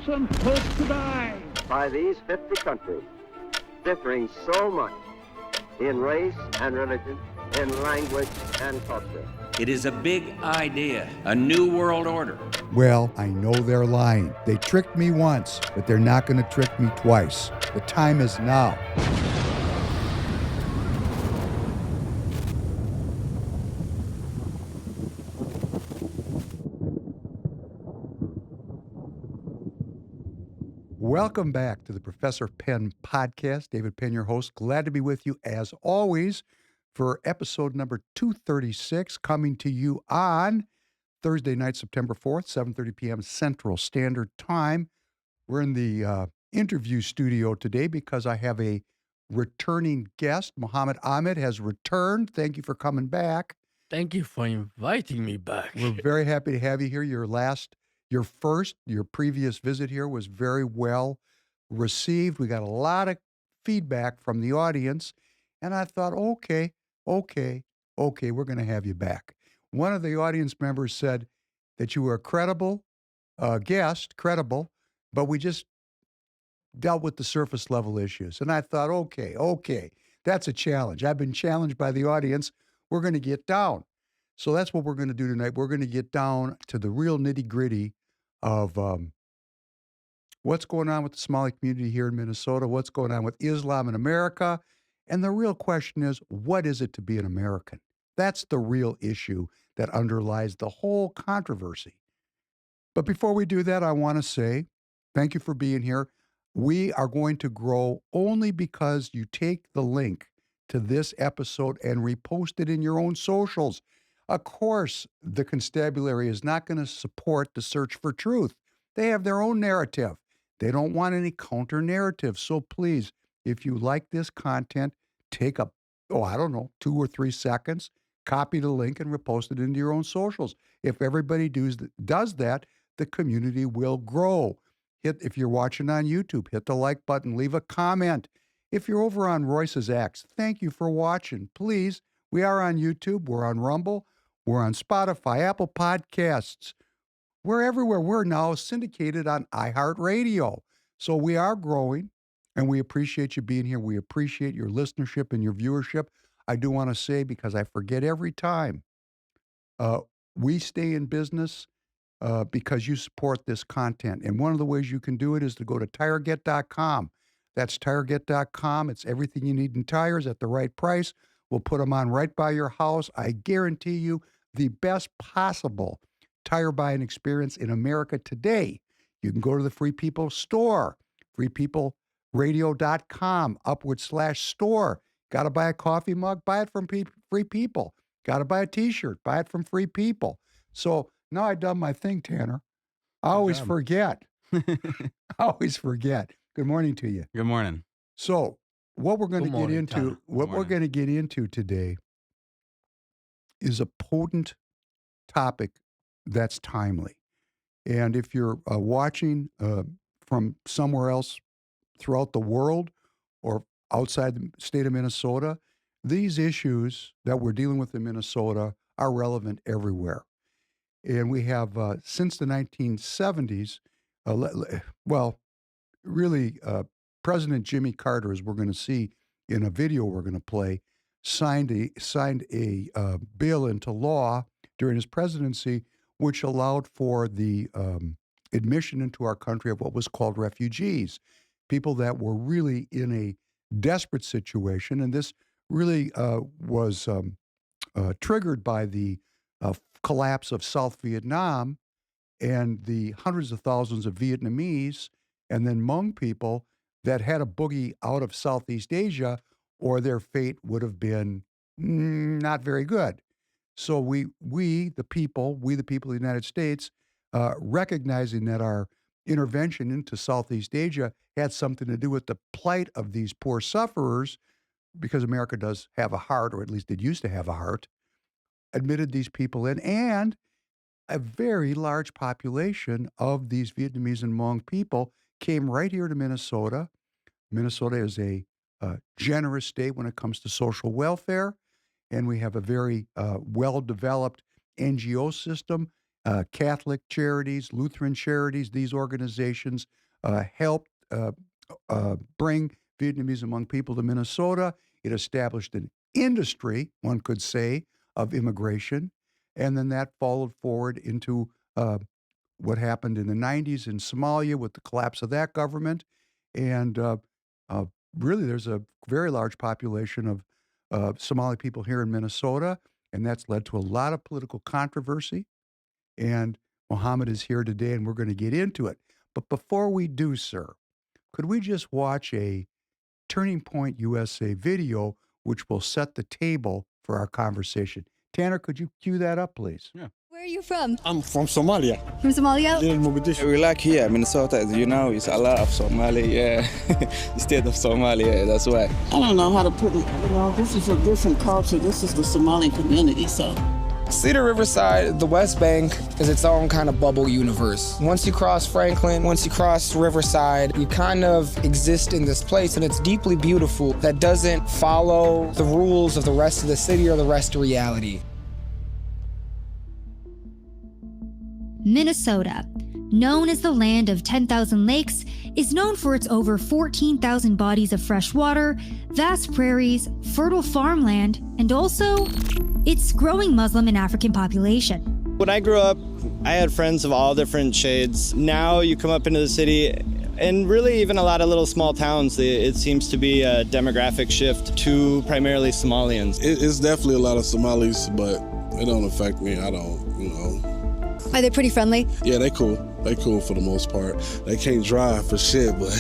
some hope to die. By these 50 countries, differing so much in race and religion, in language and culture. It is a big idea, a new world order. Well, I know they're lying. They tricked me once, but they're not going to trick me twice. The time is now. Welcome back to the Professor Penn podcast. David Penn, your host. Glad to be with you as always for episode number 236, coming to you on Thursday night, September 4th, 7:30 p.m. Central Standard Time. We're in the interview studio today because I have a returning guest. Mohamed Ahmed has returned. Thank you for coming back. Thank you for inviting me back. We're very happy to have you here. Your previous visit here was very well received. We got a lot of feedback from the audience, and I thought, okay, we're going to have you back. One of the audience members said that you were a credible guest, but we just dealt with the surface level issues. And I thought, okay, that's a challenge. I've been challenged by the audience. We're going to get down. So that's what we're going to do tonight. We're going to get down to the real nitty-gritty of what's going on with the Somali community here in Minnesota, what's going on with Islam in America, and the real question is, what is it to be an American? That's the real issue that underlies the whole controversy. But before we do that, I want to say thank you for being here. We are going to grow only because you take the link to this episode and repost it in your own socials. Of course, the constabulary is not going to support the search for truth. They have their own narrative. They don't want any counter-narrative. So please, if you like this content, take 2 or 3 seconds, copy the link and repost it into your own socials. If everybody does that, the community will grow. If you're watching on YouTube, hit the like button, leave a comment. If you're over on Royce's X, thank you for watching. Please, we are on YouTube, we're on Rumble, we're on Spotify, Apple Podcasts. We're everywhere. We're now syndicated on iHeartRadio. So we are growing, and we appreciate you being here. We appreciate your listenership and your viewership. I do want to say, because I forget every time, we stay in business because you support this content. And one of the ways you can do it is to go to TireGet.com. That's TireGet.com. It's everything you need in tires at the right price. We'll put them on right by your house. I guarantee you the best possible tire buying experience in America today. You can go to the Free People store, freepeopleradio.com, /store. Got to buy a coffee mug? Buy it from Free People. Got to buy a T-shirt? Buy it from Free People. So now I've done my thing, Tanner. I always forget. Good morning to you. Good morning. So what we're going to get into, Tanner. we're going to get into today is a potent topic that's timely. And if you're watching from somewhere else throughout the world or outside the state of Minnesota, these issues that we're dealing with in Minnesota are relevant everywhere. And we have, since the 1970s, President Jimmy Carter, as we're going to see in a video we're going to play, signed a bill into law during his presidency, which allowed for the admission into our country of what was called refugees, people that were really in a desperate situation. And this really was triggered by the collapse of South Vietnam and the hundreds of thousands of Vietnamese and then Hmong people that had a boogie out of Southeast Asia, or their fate would have been not very good. So we the people of the United States, recognizing that our intervention into Southeast Asia had something to do with the plight of these poor sufferers, because America does have a heart, or at least it used to have a heart, admitted these people in, and a very large population of these Vietnamese and Hmong people came right here to Minnesota. Minnesota is a generous state when it comes to social welfare, and we have a very well-developed NGO system Catholic charities, Lutheran charities, these organizations helped bring Vietnamese among people to Minnesota. It established an industry, one could say, of immigration. And then that followed forward into what happened in the 90s in Somalia with the collapse of that government. And really, there's a very large population of Somali people here in Minnesota, and that's led to a lot of political controversy. And Mohamed is here today, and we're going to get into it. But before we do, sir, could we just watch a Turning Point USA video, which will set the table for our conversation? Tanner, could you cue that up, please? Yeah. Where are you from? I'm from Somalia. From Somalia? In Mogadishu. We like here, Minnesota, as you know, it's a lot of Somali, state of Somalia, that's why. I don't know how to put it. This is a different culture. This is the Somali community, so. Cedar Riverside, the West Bank, is its own kind of bubble universe. Once you cross Franklin, once you cross Riverside, you kind of exist in this place, and it's deeply beautiful that doesn't follow the rules of the rest of the city or the rest of reality. Minnesota, known as the land of 10,000 lakes, is known for its over 14,000 bodies of fresh water, vast prairies, fertile farmland, and also its growing Muslim and African population. When I grew up, I had friends of all different shades. Now you come up into the city, and really even a lot of little small towns, it seems to be a demographic shift to primarily Somalians. It's definitely a lot of Somalis, but it don't affect me. I don't, you know. Are they pretty friendly? Yeah, they cool. They cool for the most part. They can't drive for shit, but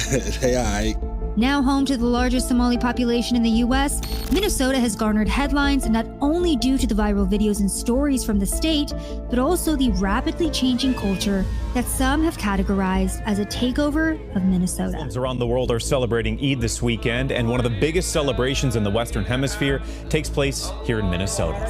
they all right. Now home to the largest Somali population in the U.S., Minnesota has garnered headlines not only due to the viral videos and stories from the state, but also the rapidly changing culture that some have categorized as a takeover of Minnesota. Muslims around the world are celebrating Eid this weekend, and one of the biggest celebrations in the Western Hemisphere takes place here in Minnesota.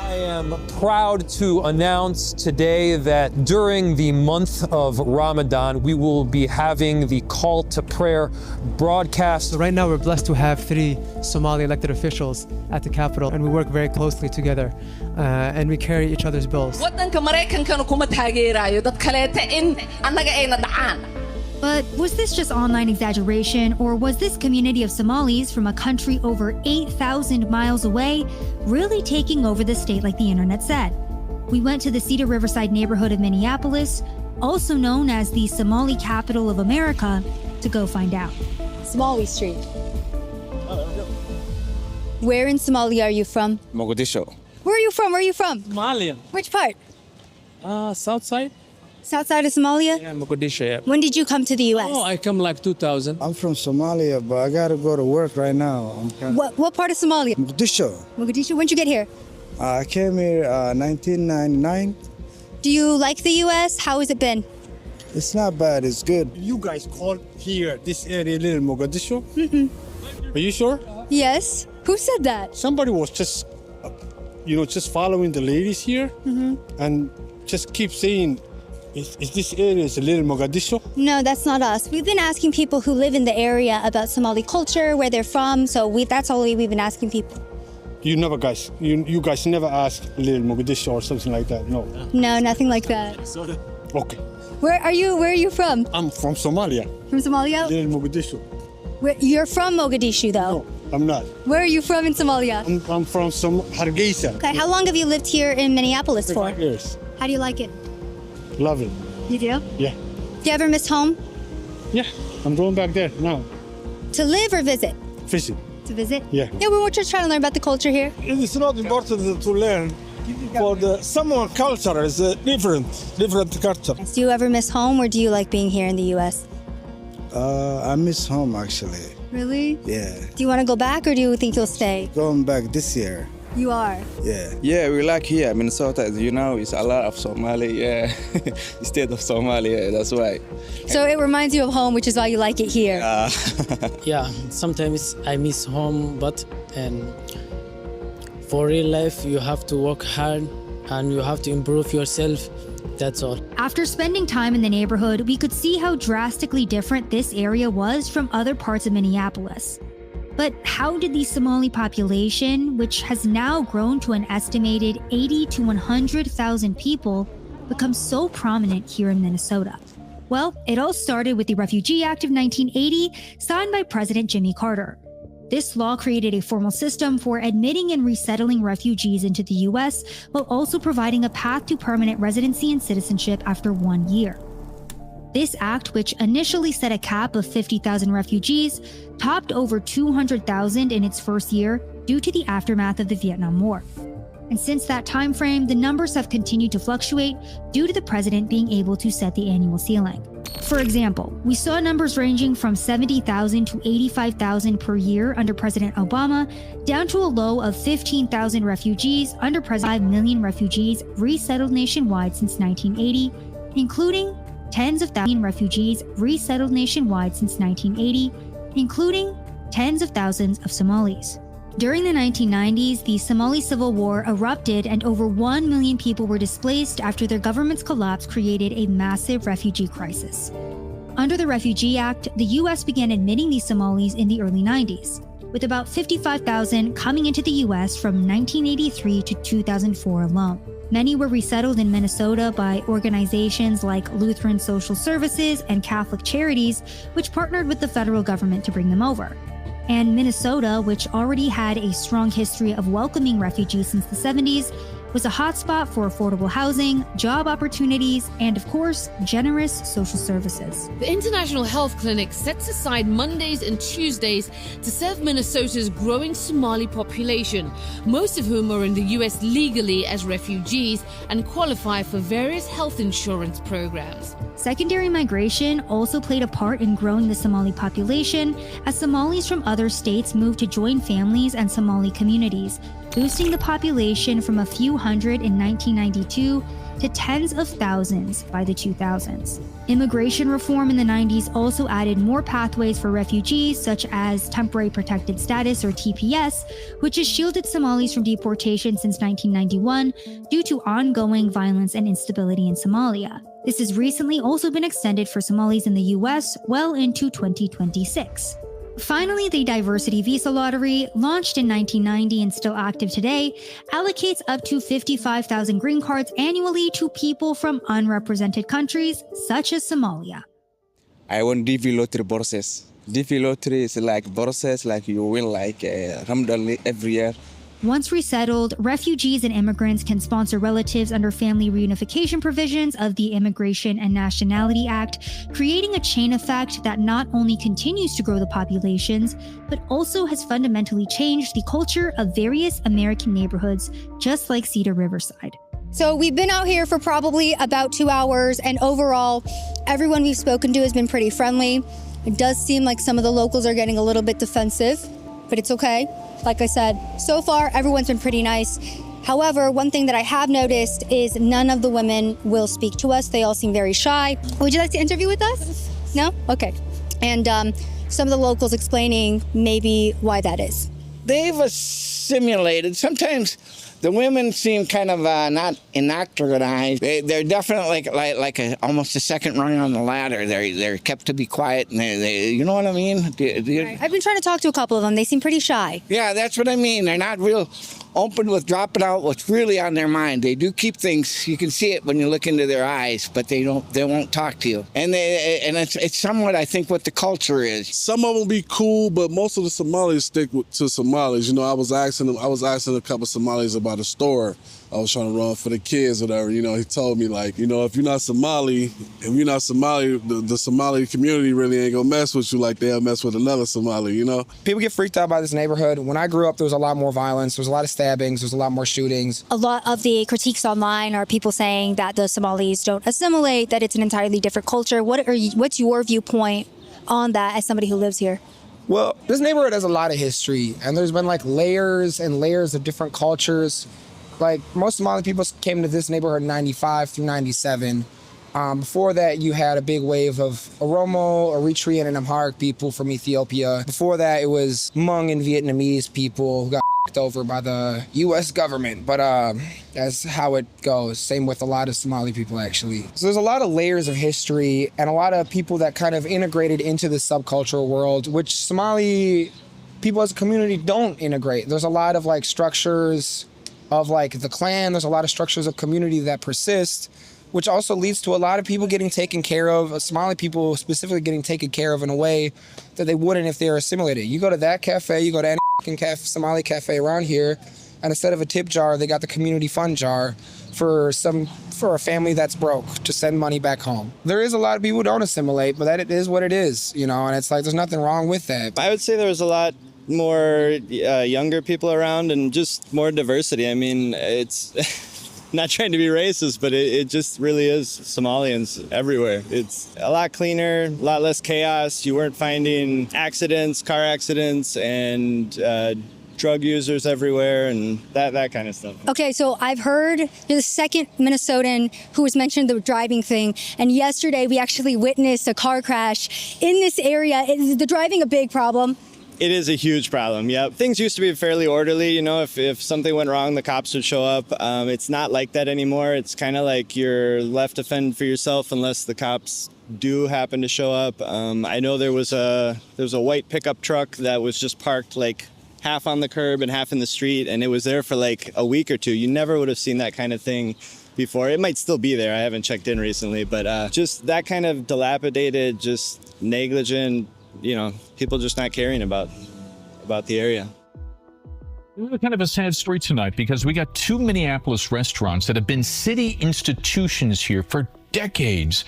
I am proud to announce today that during the month of Ramadan, we will be having the call to prayer broadcast. Right now, we're blessed to have 3 Somali elected officials at the Capitol, and we work very closely together, and we carry each other's bills. But was this just online exaggeration, or was this community of Somalis from a country over 8,000 miles away really taking over the state like the internet said? We went to the Cedar Riverside neighborhood of Minneapolis, also known as the Somali capital of America, to go find out. Somali Street. Where in Somalia are you from? Mogadishu. Where are you from? Where are you from? Somalian. Which part? South side? South side of Somalia? Yeah, Mogadishu, yeah. When did you come to the U.S.? Oh, I come like 2000. I'm from Somalia, but I gotta go to work right now. What part of Somalia? Mogadishu. Mogadishu. When'd you get here? I came here 1999. Do you like the U.S.? How has it been? It's not bad, it's good. You guys called here, this area, little Mogadishu? Mm-hmm. Are you sure? Yes. Who said that? Somebody was just, just following the ladies here and just keep saying, is this area a little Mogadishu? No, that's not us. We've been asking people who live in the area about Somali culture, where they're from, so that's all we've been asking people. You guys never ask little Mogadishu or something like that, no? No, nothing like that. Okay. Where are you from? I'm from Somalia. From Somalia? Little Mogadishu. You're from Mogadishu, though? No, I'm not. Where are you from in Somalia? I'm from Hargeisa. Okay, how long have you lived here in Minneapolis for? 5 years. How do you like it? Love it. You do? Yeah. Do you ever miss home? Yeah, I'm going back there now. To live or visit? Visit. To visit? Yeah. Yeah, we're just trying to learn about the culture here. It's not important to learn. Someone culture is different culture. Do you ever miss home, or do you like being here in the U.S.? I miss home, actually. Really? Yeah. Do you want to go back, or do you think you'll stay? Going back this year. You are? Yeah. Yeah, we like here, Minnesota, as you know, it's a lot of Somali, state of Somalia, that's why. So it reminds you of home, which is why you like it here. Yeah, sometimes I miss home, but for real life, you have to work hard and you have to improve yourself. That's all. After spending time in the neighborhood, we could see how drastically different this area was from other parts of Minneapolis. But how did the Somali population, which has now grown to an estimated 80 to 100,000 people, become so prominent here in Minnesota? Well, it all started with the Refugee Act of 1980, signed by President Jimmy Carter. This law created a formal system for admitting and resettling refugees into the U.S., while also providing a path to permanent residency and citizenship after 1 year. This act, which initially set a cap of 50,000 refugees, topped over 200,000 in its first year due to the aftermath of the Vietnam War. And since that time frame, the numbers have continued to fluctuate due to the president being able to set the annual ceiling. For example, we saw numbers ranging from 70,000 to 85,000 per year under President Obama, down to a low of 15,000 refugees under President 5 million refugees resettled nationwide since 1980, including tens of thousands of refugees resettled nationwide since 1980, including tens of thousands of Somalis. During the 1990s, the Somali Civil War erupted and over 1 million people were displaced after their government's collapse created a massive refugee crisis. Under the Refugee Act, the U.S. began admitting these Somalis in the early 90s, with about 55,000 coming into the U.S. from 1983 to 2004 alone. Many were resettled in Minnesota by organizations like Lutheran Social Services and Catholic Charities, which partnered with the federal government to bring them over. And Minnesota, which already had a strong history of welcoming refugees since the 70s, was a hotspot for affordable housing, job opportunities, and of course, generous social services. The International Health Clinic sets aside Mondays and Tuesdays to serve Minnesota's growing Somali population, most of whom are in the U.S. legally as refugees and qualify for various health insurance programs. Secondary migration also played a part in growing the Somali population as Somalis from other states moved to join families and Somali communities, boosting the population from a few hundred in 1992 to tens of thousands by the 2000s. Immigration reform in the 90s also added more pathways for refugees, such as Temporary Protected Status or TPS, which has shielded Somalis from deportation since 1991 due to ongoing violence and instability in Somalia. This has recently also been extended for Somalis in the US well into 2026. Finally, the Diversity Visa Lottery, launched in 1990 and still active today, allocates up to 55,000 green cards annually to people from unrepresented countries such as Somalia. I won DV lottery bourses. DV lottery is like bourses, like you win like Ramadan every year. Once resettled, refugees and immigrants can sponsor relatives under family reunification provisions of the Immigration and Nationality Act, creating a chain effect that not only continues to grow the populations, but also has fundamentally changed the culture of various American neighborhoods, just like Cedar Riverside. So we've been out here for probably about 2 hours, and overall, everyone we've spoken to has been pretty friendly. It does seem like some of the locals are getting a little bit defensive, but it's okay. Like I said, so far, everyone's been pretty nice. However, one thing that I have noticed is none of the women will speak to us. They all seem very shy. Would you like to interview with us? No? Okay. And some of the locals explaining maybe why that is. They've assimilated. Sometimes the women seem kind of not indoctrinized. They're definitely like almost a second rung on the ladder. They're kept to be quiet, and they you know what I mean? Right. I've been trying to talk to a couple of them. They seem pretty shy. Yeah, that's what I mean. They're not real open with dropping out what's really on their mind. They do keep things. You can see it when you look into their eyes, but they won't talk to you. And it's somewhat, I think, what the culture is. Some of them be cool, but most of the Somalis stick to Somalis. You know, I was asking a couple of Somalis about a store I was trying to run for the kids or whatever. You know, he told me, like, you know, if you're not Somali, the Somali community really ain't gonna mess with you like they'll mess with another Somali, you know? People get freaked out by this neighborhood. When I grew up, there was a lot more violence. There was a lot of stabbings. There was a lot more shootings. A lot of the critiques online are people saying that the Somalis don't assimilate, that it's an entirely different culture. What's your viewpoint on that as somebody who lives here? Well, this neighborhood has a lot of history, and there's been like layers and layers of different cultures. Like, most Somali people came to this neighborhood in 95 through 97. Before that, you had a big wave of Oromo, Eritrean, and Amharic people from Ethiopia. Before that, it was Hmong and Vietnamese people who got over by the U.S. government. But that's how it goes. Same with a lot of Somali people, actually. So there's a lot of layers of history and a lot of people that kind of integrated into the subcultural world, which Somali people as a community don't integrate. There's a lot of like structures of like the clan. There's a lot of structures of community that persist, which also leads to a lot of people getting taken care of, Somali people specifically getting taken care of in a way that they wouldn't if they were assimilated. You go to that cafe, you go to any Somali cafe around here, and instead of a tip jar, they got the community fund jar for a family that's broke to send money back home. There is a lot of people who don't assimilate, but that it is what it is, you know, and it's like there's nothing wrong with that. I would say there was a lot more younger people around and just more diversity. I mean, it's not trying to be racist, but it just really is Somalians everywhere. It's a lot cleaner, a lot less chaos. You weren't finding accidents, car accidents, and drug users everywhere and that kind of stuff. Okay, so I've heard you're the second Minnesotan who was mentioned the driving thing, and yesterday we actually witnessed a car crash in this area. Is the driving a big problem? It is a huge problem, yeah. Things used to be fairly orderly, you know, if something went wrong, the cops would show up. It's not like that anymore. It's kind of like you're left to fend for yourself unless the cops do happen to show up. I know there was a white pickup truck that was just parked like half on the curb and half in the street, and it was there for like a week or two. You never would have seen that kind of thing before. It might still be there. I haven't checked in recently, but just that kind of dilapidated, just negligent, you know, people just not caring about the area. This is kind of a sad story tonight because we got two Minneapolis restaurants that have been city institutions here for decades.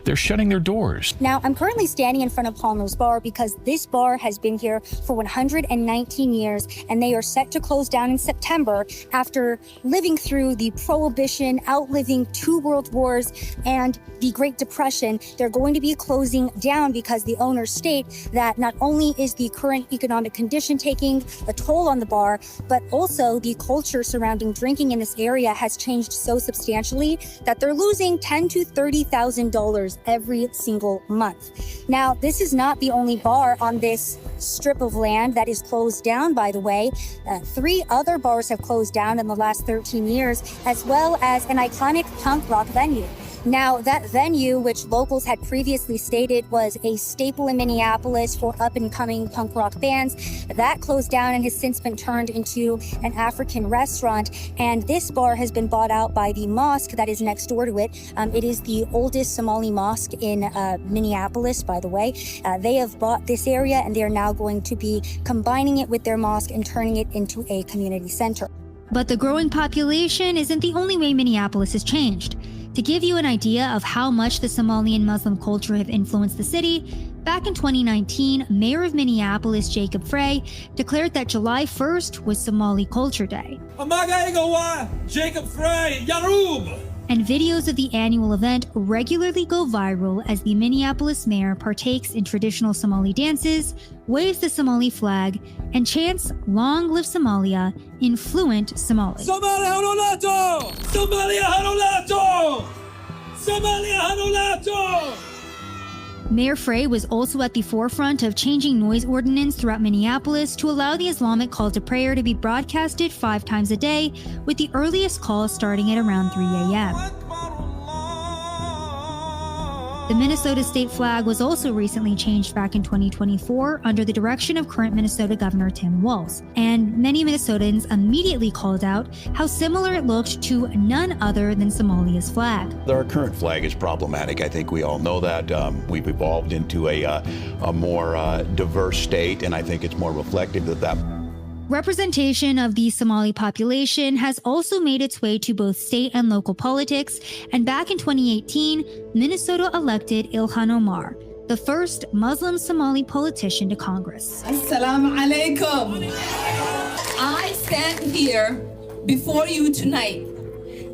They're shutting their doors. Now, I'm currently standing in front of Palmer's Bar because this bar has been here for 119 years, and they are set to close down in September after living through the Prohibition, outliving 2 world wars, and the Great Depression. They're going to be closing down because the owners state that not only is the current economic condition taking a toll on the bar, but also the culture surrounding drinking in this area has changed so substantially that they're losing $10,000 to $30,000 every single month. Now, this is not the only bar on this strip of land that is closed down, by the way. 3 other bars have closed down in the last 13 years, as well as an iconic punk rock venue. Now, that venue, which locals had previously stated was a staple in Minneapolis for up-and-coming punk rock bands, that closed down and has since been turned into an African restaurant. And this bar has been bought out by the mosque that is next door to it. It is the oldest Somali mosque in Minneapolis, by the way. They have bought this area, and they are now going to be combining it with their mosque and turning it into a community center. But the growing population isn't the only way Minneapolis has changed. To give you an idea of how much the Somalian Muslim culture have influenced the city, back in 2019, Mayor of Minneapolis Jacob Frey declared that July 1st was Somali Culture Day. Jacob Frey, Yarub! And videos of the annual event regularly go viral as the Minneapolis mayor partakes in traditional Somali dances, waves the Somali flag, and chants "Long live Somalia" in fluent Somali. Somalia hanolato! Somalia hanolato! Somalia hanolato! Mayor Frey was also at the forefront of changing noise ordinance throughout Minneapolis to allow the Islamic call to prayer to be broadcasted 5 times a day, with the earliest call starting at around 3 a.m. The Minnesota state flag was also recently changed back in 2024 under the direction of current Minnesota Governor Tim Walz, and many Minnesotans immediately called out how similar it looked to none other than Somalia's flag. Our current flag is problematic. I think we all know that. We've evolved into a more diverse state, and I think it's more reflective of that. Representation of the Somali population has also made its way to both state and local politics, and back in 2018, Minnesota elected Ilhan Omar, the first Muslim Somali politician to Congress. Assalamu alaikum. I stand here before you tonight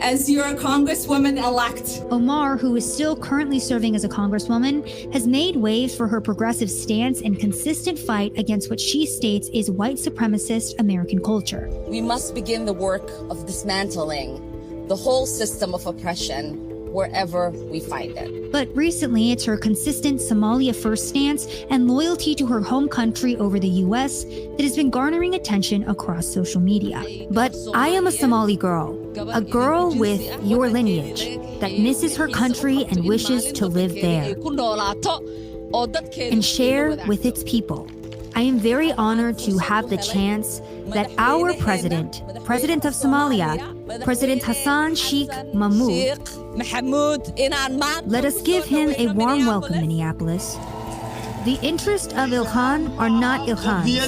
as your Congresswoman-elect. Omar, who is still currently serving as a Congresswoman, has made waves for her progressive stance and consistent fight against what she states is white supremacist American culture. We must begin the work of dismantling the whole system of oppression wherever we find it. But recently, it's her consistent Somalia first stance and loyalty to her home country over the US that has been garnering attention across social media. But I am a Somali girl, a girl with your lineage that misses her country and wishes to live there and share with its people. I am very honored to have the chance that our president of Somalia, President Hassan Sheikh Mahmoud, let us give him a warm welcome, Minneapolis. The interests of Ilhan are not Ilhan's.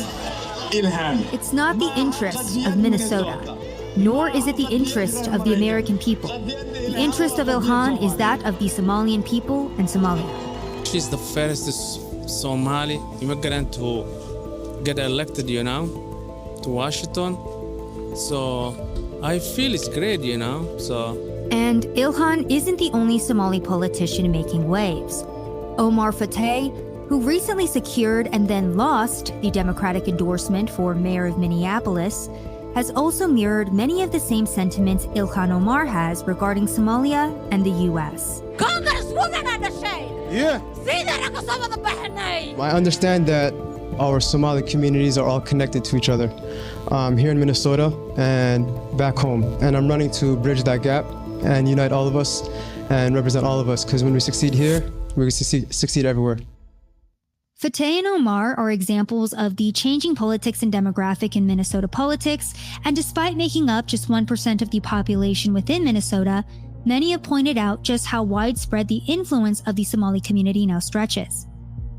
It's not the interest of Minnesota, nor is it the interest of the American people. The interest of Ilhan is that of the Somalian people and Somalia. She's the first Somali immigrant to get elected, to Washington. So I feel it's great, And Ilhan isn't the only Somali politician making waves. Omar Fateh, who recently secured and then lost the Democratic endorsement for mayor of Minneapolis, has also mirrored many of the same sentiments Ilhan Omar has regarding Somalia and the U.S. Yeah. I understand that our Somali communities are all connected to each other here in Minnesota and back home. And I'm running to bridge that gap and unite all of us and represent all of us, because when we succeed here, we succeed everywhere. Fateh and Omar are examples of the changing politics and demographic in Minnesota politics, and despite making up just 1% of the population within Minnesota, many have pointed out just how widespread the influence of the Somali community now stretches.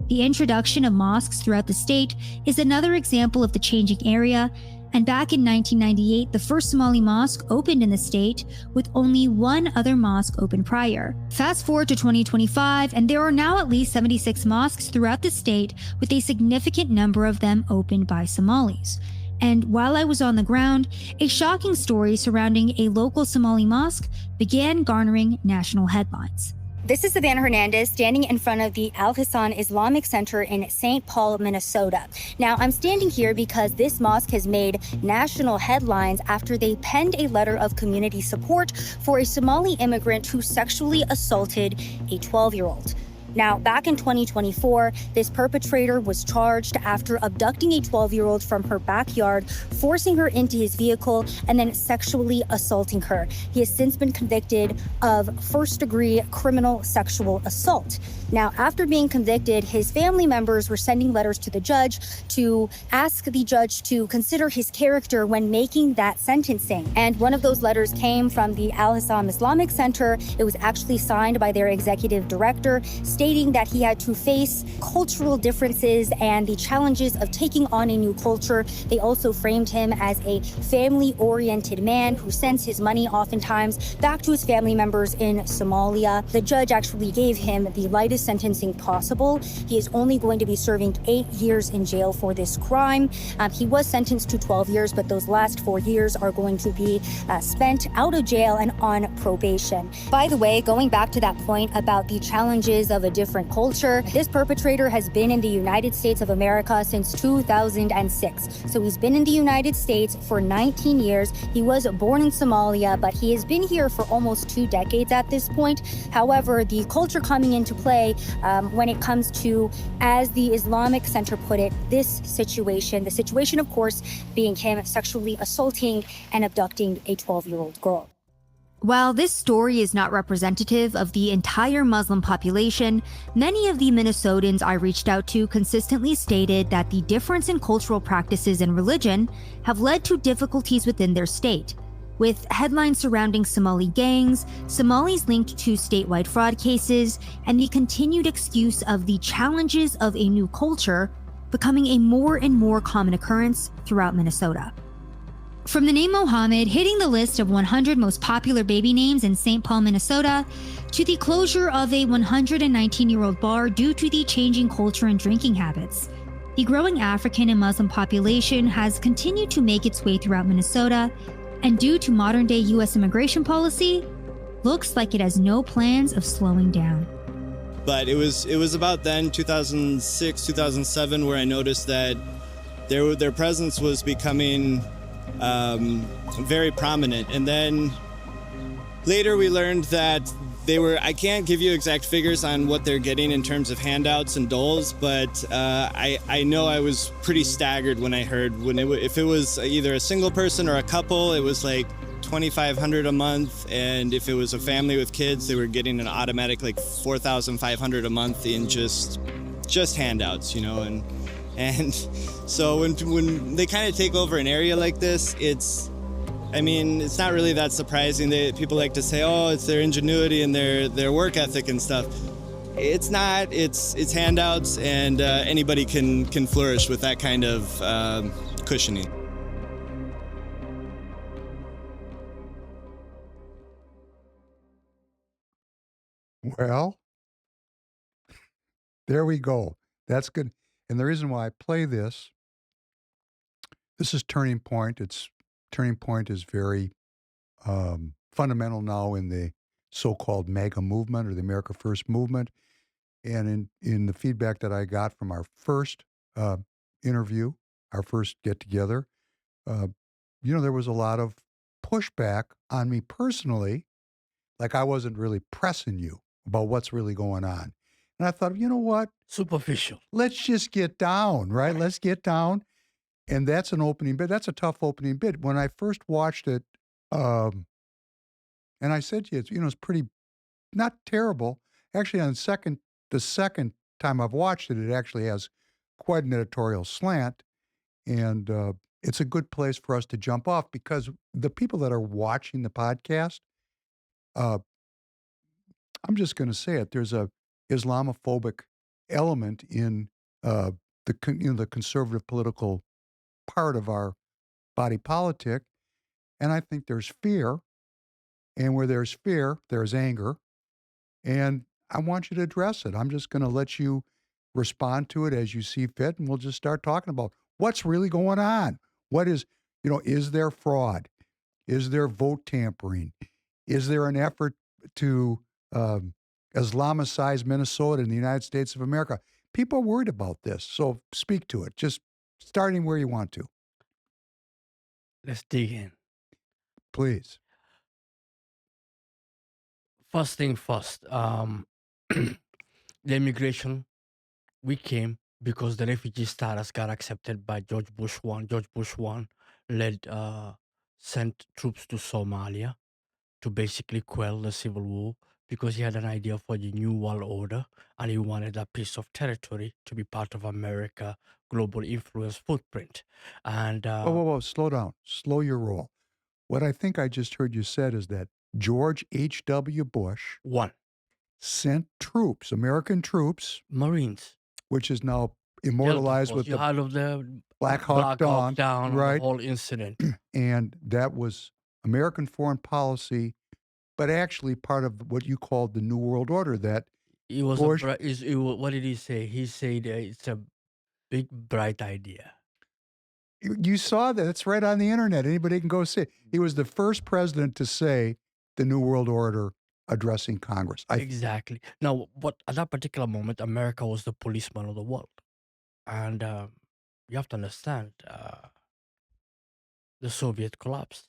The introduction of mosques throughout the state is another example of the changing area, and back in 1998, the first Somali mosque opened in the state, with only one other mosque open prior. Fast forward to 2025, and there are now at least 76 mosques throughout the state, with a significant number of them opened by Somalis. And while I was on the ground, a shocking story surrounding a local Somali mosque began garnering national headlines. This is Savannah Hernandez standing in front of the Al Hassan Islamic Center in St. Paul, Minnesota. Now, I'm standing here because this mosque has made national headlines after they penned a letter of community support for a Somali immigrant who sexually assaulted a 12-year-old. Now, back in 2024, this perpetrator was charged after abducting a 12-year-old from her backyard, forcing her into his vehicle, and then sexually assaulting her. He has since been convicted of first-degree criminal sexual assault. Now, after being convicted, his family members were sending letters to the judge to ask the judge to consider his character when making that sentencing. And one of those letters came from the Al Hassan Islamic Center. It was actually signed by their executive director, stating that he had to face cultural differences and the challenges of taking on a new culture. They also framed him as a family-oriented man who sends his money oftentimes back to his family members in Somalia. The judge actually gave him the lightest sentencing possible. He is only going to be serving 8 years in jail for this crime. He was sentenced to 12 years, but those last 4 years are going to be spent out of jail and on probation. By the way, going back to that point about the challenges of a different culture, this perpetrator has been in the United States of America since 2006. So he's been in the United States for 19 years. He was born in Somalia, but he has been here for almost 2 decades at this point. However, the culture coming into play when it comes to, as the Islamic Center put it, this situation, the situation, of course, being him sexually assaulting and abducting a 12-year-old girl. While this story is not representative of the entire Muslim population, many of the Minnesotans I reached out to consistently stated that the difference in cultural practices and religion have led to difficulties within their state, with headlines surrounding Somali gangs, Somalis linked to statewide fraud cases, and the continued excuse of the challenges of a new culture becoming a more and more common occurrence throughout Minnesota. From the name Mohamed hitting the list of 100 most popular baby names in St. Paul, Minnesota, to the closure of a 119-year-old bar due to the changing culture and drinking habits, the growing African and Muslim population has continued to make its way throughout Minnesota, and due to modern-day U.S. immigration policy, looks like it has no plans of slowing down. But it was about then, 2006, 2007, where I noticed that their presence was becoming very prominent. And then later we learned that I can't give you exact figures on what they're getting in terms of handouts and doles, but I know I was pretty staggered when I heard if it was either a single person or a couple, it was like $2,500 a month, and if it was a family with kids, they were getting an automatic like $4,500 a month in just handouts, and And so when they kind of take over an area like this, it's not really that surprising. People like to say, oh, it's their ingenuity and their work ethic and stuff. It's not. It's handouts, and anybody can flourish with that kind of cushioning. Well, there we go. That's good. And the reason why I play this is Turning Point. Turning Point is very fundamental now in the so-called MAGA movement or the America First movement. And in the feedback that I got from our first interview, our first get-together, there was a lot of pushback on me personally, like I wasn't really pressing you about what's really going on. And I thought, you know what? Superficial. Let's just get down, right? Let's get down. And that's an opening bid. That's a tough opening bid. When I first watched it, and I said to you, it's pretty, not terrible. Actually, the second time I've watched it, it actually has quite an editorial slant. And it's a good place for us to jump off because the people that are watching the podcast, I'm just going to say it. There's a Islamophobic element in the conservative political part of our body politic, and I think there's fear, and where there's fear, there's anger, and I want you to address it. I'm just going to let you respond to it as you see fit, and we'll just start talking about what's really going on. What is there fraud? Is there vote tampering? Is there an effort to Islamicize Minnesota and the United States of America? People are worried about this, so speak to it. Just starting where you want to. Let's dig in. Please. First thing first, the immigration, we came because the refugee status got accepted by George Bush 1. George Bush 1 sent troops to Somalia to basically quell the civil war because he had an idea for the new world order and he wanted a piece of territory to be part of America global influence footprint. And whoa, slow down. Slow your roll. What I think I just heard you said is that George H.W. Bush 1 sent troops, American troops, Marines, which is now immortalized with the Black Hawk Down, right? The whole incident. And that was American foreign policy, but actually part of what you called the New World Order. That it was Bush, what did he say? He said it's a big, bright idea. You saw that. It's right on the internet. Anybody can go see it. He was the first president to say the New World Order addressing Congress. Exactly. Now, at that particular moment, America was the policeman of the world. And you have to understand, the Soviet collapsed.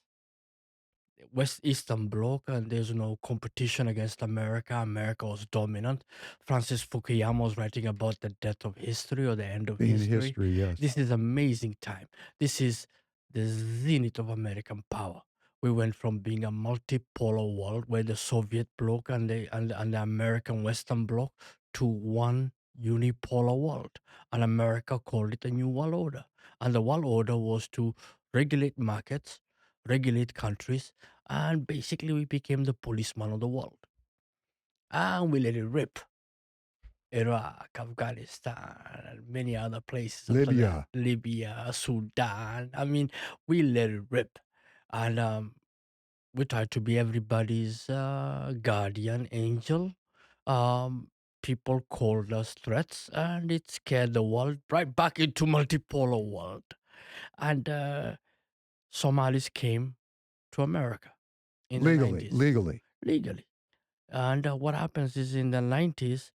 West Eastern Bloc, and there's no competition against America. America was dominant. Francis Fukuyama was writing about the death of history or the end of history. Yes. This is amazing time. This is the zenith of American power. We went from being a multipolar world where the Soviet bloc and the American Western Bloc to one unipolar world. And America called it a new world order. And the world order was to regulate markets, regulate countries, and basically we became the policeman of the world. And we let it rip. Iraq, Afghanistan, and many other places. Libya, Sudan. I mean, we let it rip. And we tried to be everybody's guardian angel. People called us threats, and it scared the world right back into multipolar world. And Somalis came to America in the 90s. Legally. And what happens is in the 90s,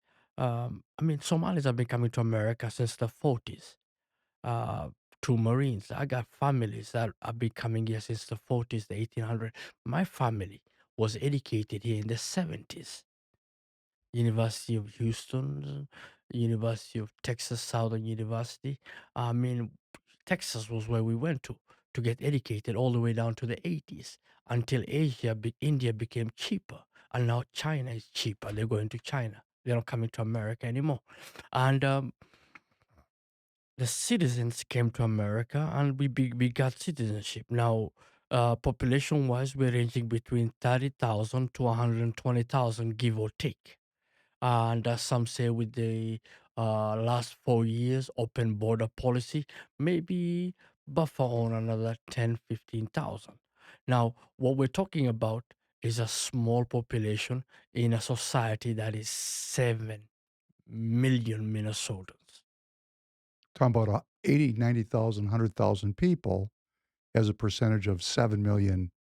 Somalis have been coming to America since the 40s. To Marines. I got families that have been coming here since the 40s, the 1800s. My family was educated here in the 70s. University of Houston, University of Texas, Southern University. Texas was where we went to get educated all the way down to the 80s until India became cheaper. And now China is cheaper. They're going to China. They're not coming to America anymore. And the citizens came to America and we got citizenship. Now, population-wise, we're ranging between 30,000 to 120,000, give or take. And some say with the last 4 years open border policy, maybe buffer on another 10, 15,000. Now, what we're talking about is a small population in a society that is 7 million Minnesotans. Talking about 80, 90,000, 100,000 people as a percentage of 7 million.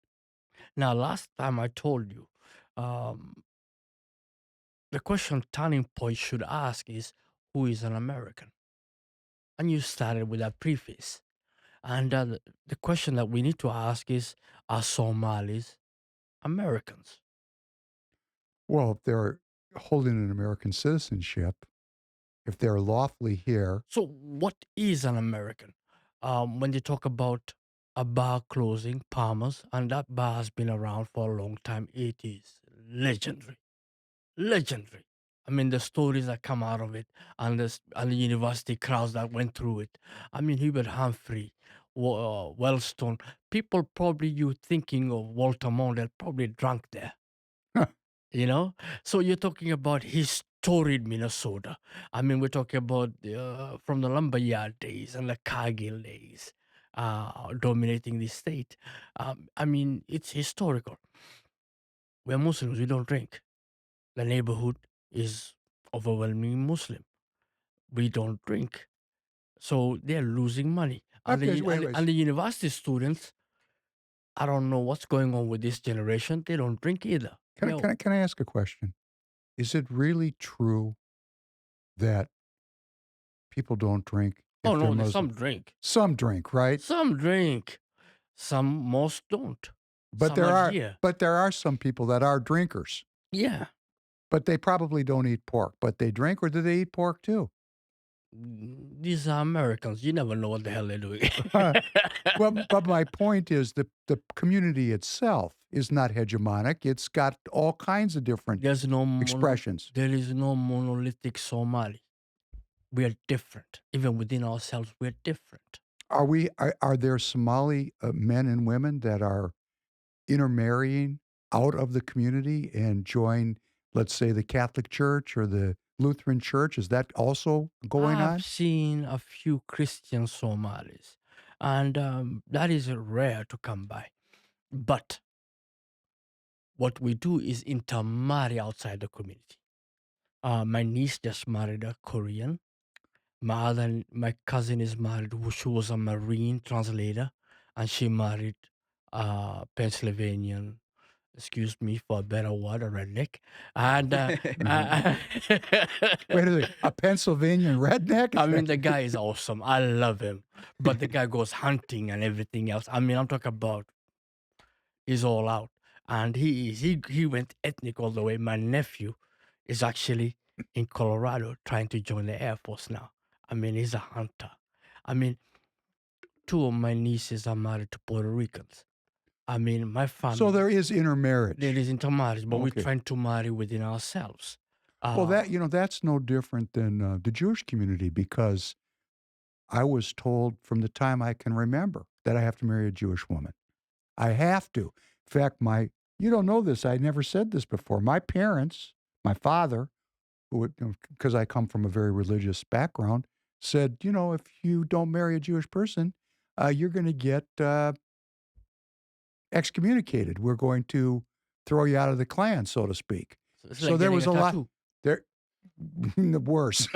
Now, last time I told you, the question Turning Point should ask is, who is an American? And you started with a preface. And the question that we need to ask is, are Somalis Americans? Well, if they're holding an American citizenship, if they're lawfully here. So what is an American? When they talk about a bar closing, Palmer's, and that bar has been around for a long time, it is legendary. Legendary. I mean, the stories that come out of it and the university crowds that went through it. I mean, Hubert Humphrey, Wellstone, people probably you thinking of Walter Mondale probably drunk there. You know? So you're talking about historic Minnesota. I mean, we're talking about from the lumberyard days and the Cargill days dominating the state. I mean, it's historical. We're Muslims, we don't drink. The neighborhood is overwhelmingly Muslim. We don't drink. So they're losing money. And the university students, I don't know what's going on with this generation. They don't drink either. Can I ask a question? Is it really true that people don't drink? Oh, no, some drink. Some drink, right? Some drink. Most don't. But there are some people that are drinkers. Yeah. But they probably don't eat pork. But they drink, or do they eat pork too? These are Americans. You never know what the hell they're doing. Well, but my point is the community itself is not hegemonic. It's got all kinds of different expressions. There is no monolithic Somali. We are different. Even within ourselves, we're different. Are there Somali men and women that are intermarrying out of the community and join, let's say, the Catholic Church or the Lutheran Church? Is that also going on? I've seen a few Christian Somalis, and that is rare to come by. But what we do is intermarry outside the community. My niece just married a Korean. My cousin is married, she was a Marine translator, and she married a Pennsylvanian, excuse me for a better word, a redneck. And wait a minute, a Pennsylvanian redneck? I mean, the guy is awesome. I love him. But the guy goes hunting and everything else. I mean, I'm talking about he's all out. And he went ethnic all the way. My nephew is actually in Colorado trying to join the Air Force now. I mean, he's a hunter. I mean, 2 of my nieces are married to Puerto Ricans. I mean, my family. So there is intermarriage. There is intermarriage, but we're trying to marry within ourselves. Well, that's no different than the Jewish community, because I was told from the time I can remember that I have to marry a Jewish woman. I have to. In fact, you don't know this, I never said this before. My parents, my father, because I come from a very religious background, said, if you don't marry a Jewish person, you're going to get excommunicated. We're going to throw you out of the clan, so to speak. So there was a lot there. The worse.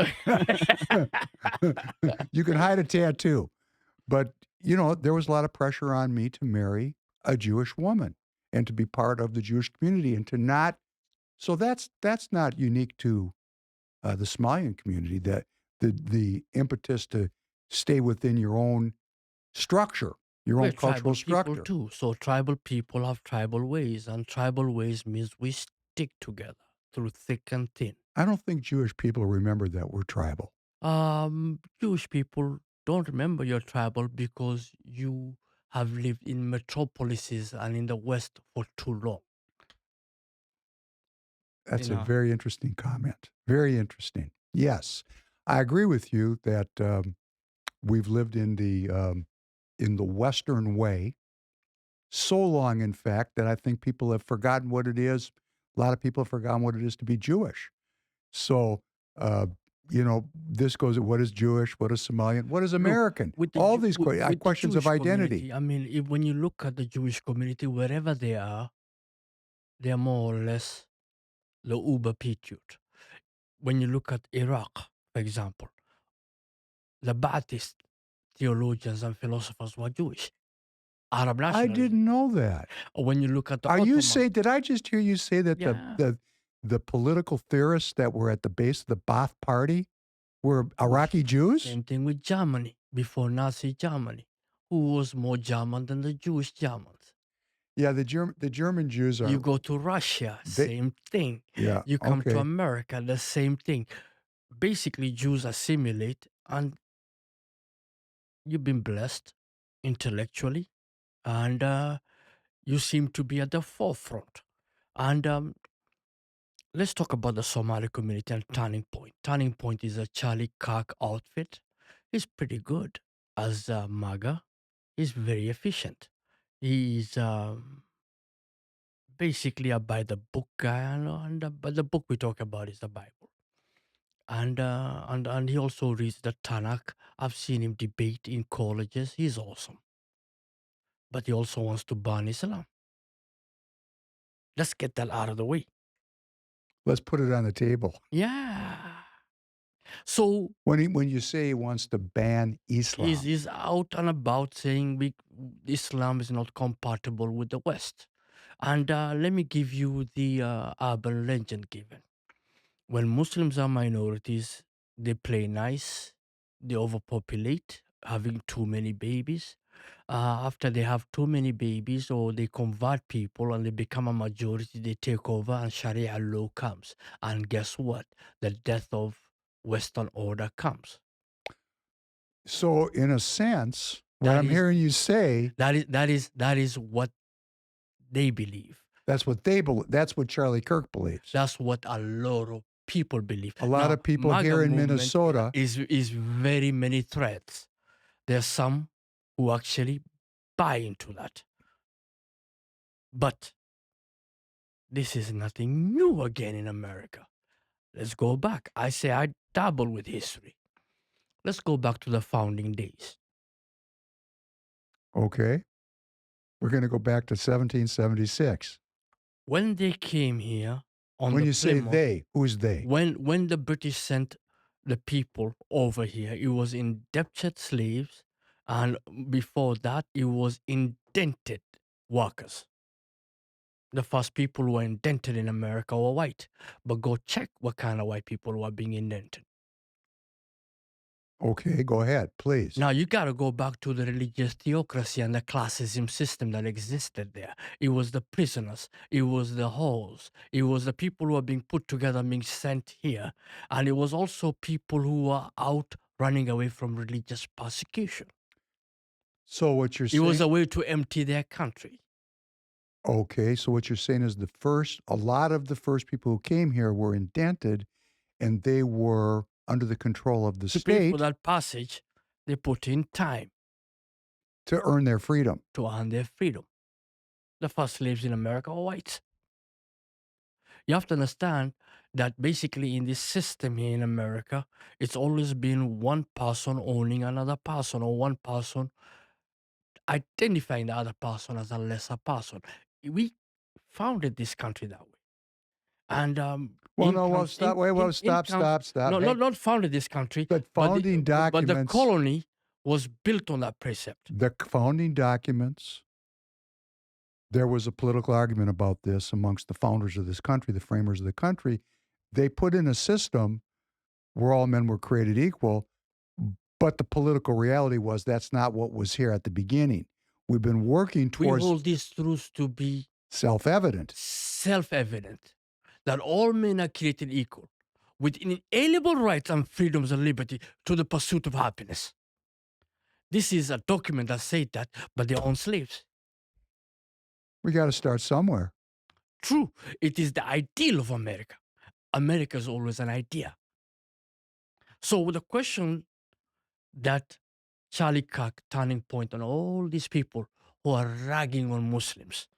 You can hide a tattoo, but there was a lot of pressure on me to marry a Jewish woman and to be part of the Jewish community, and to not. So that's not unique to the Somalian community. That the impetus to stay within your own structure. Your own cultural structure. People too. So tribal people have tribal ways, and tribal ways means we stick together through thick and thin. I don't think Jewish people remember that we're tribal. Jewish people don't remember you're tribal because you have lived in metropolises and in the West for too long. That's a very interesting comment. Very interesting. Yes, I agree with you that We've lived in the Western way so long, in fact, that I think people have forgotten what it is. A lot of people have forgotten what it is to be Jewish. So, this goes at what is Jewish, what is Somalian, what is American? With the All Ju- these with the questions of Jewish identity. community, I mean, when you look at the Jewish community, wherever they are more or less the uber patriot. When you look at Iraq, for example, the Ba'athist theologians and philosophers were Jewish. Arab I nationalism. didn't know that. Or when you look at the Are you Ottoman, saying? Did I just hear you say that Yeah. the political theorists that were at the base of the Ba'ath Party were Iraqi Jews? Same thing with Germany, before Nazi Germany. Who was more German than the Jewish Germans? Yeah, the German Jews are. You go to Russia, same thing. Yeah, You come to okay. America, the same thing. Basically, Jews assimilate, and you've been blessed intellectually, and you seem to be at the forefront. And let's talk about the Somali community and Turning Point. Turning Point is a Charlie Kirk outfit. He's pretty good as a maga. He's very efficient. He's basically a by the book guy, but the book we talk about is the Bible. And he also reads the Tanakh. I've seen him debate in colleges. He's awesome. But he also wants to ban Islam. Let's get that out of the way. Let's put it on the table. Yeah. So When you say he wants to ban Islam, he's out and about saying Islam is not compatible with the West. And let me give you the urban legend given. When Muslims are minorities, they play nice, they overpopulate, having too many babies. After they have too many babies or they convert people and they become a majority, they take over and Sharia law comes. And guess what? The death of Western order comes. so in a sense, what That I'm is- hearing you say, That is what they believe. that's what they believe. That's what Charlie Kirk believes. That's what a lot of people believe. A lot Now, of people MAGA here in movement Minnesota. is very many threads. There's some who actually buy into that. But this is nothing new again in America. Let's go back. I say I dabble with history. Let's go back to the founding days. Okay. We're going to go back to 1776. When they came here on When the you say Plymouth, they, who's they? when the British sent the people over here, it was indentured slaves, and before that, it was indented workers. The first people who were indented in America were white, but go check what kind of white people were being indented. Okay, go ahead, please. Now you got to go back to the religious theocracy and the classism system that existed there. It was the prisoners, it was the halls, it was the people who were being put together, being sent here, and it was also people who were out running away from religious persecution. So what you're It saying? was a way to empty their country. Okay, so what you're saying is a lot of the first people who came here were indented, and they were under the control of the To pay state for that passage, they put in time to earn their freedom. to earn their freedom. The first slaves in America were whites. You have to understand that basically in this system here in America, it's always been one person owning another person, or one person identifying the other person as a lesser person. We founded this country that way. And Stop. No, not founded this country. But founding but the documents. colony was built on that precept. The founding documents, there was a political argument about this amongst the founders of this country, the framers of the country. They put in a system where all men were created equal, but the political reality was that's not what was here at the beginning. We've been working We towards hold these truths to be self-evident. self-evident, that all men are created equal, with inalienable rights and freedoms and liberty to the pursuit of happiness. This is a document that said that, but they own slaves. We got to start somewhere. True, it is the ideal of America. America is always an idea. So the question that Charlie Kirk turning point on all these people who are ragging on Muslims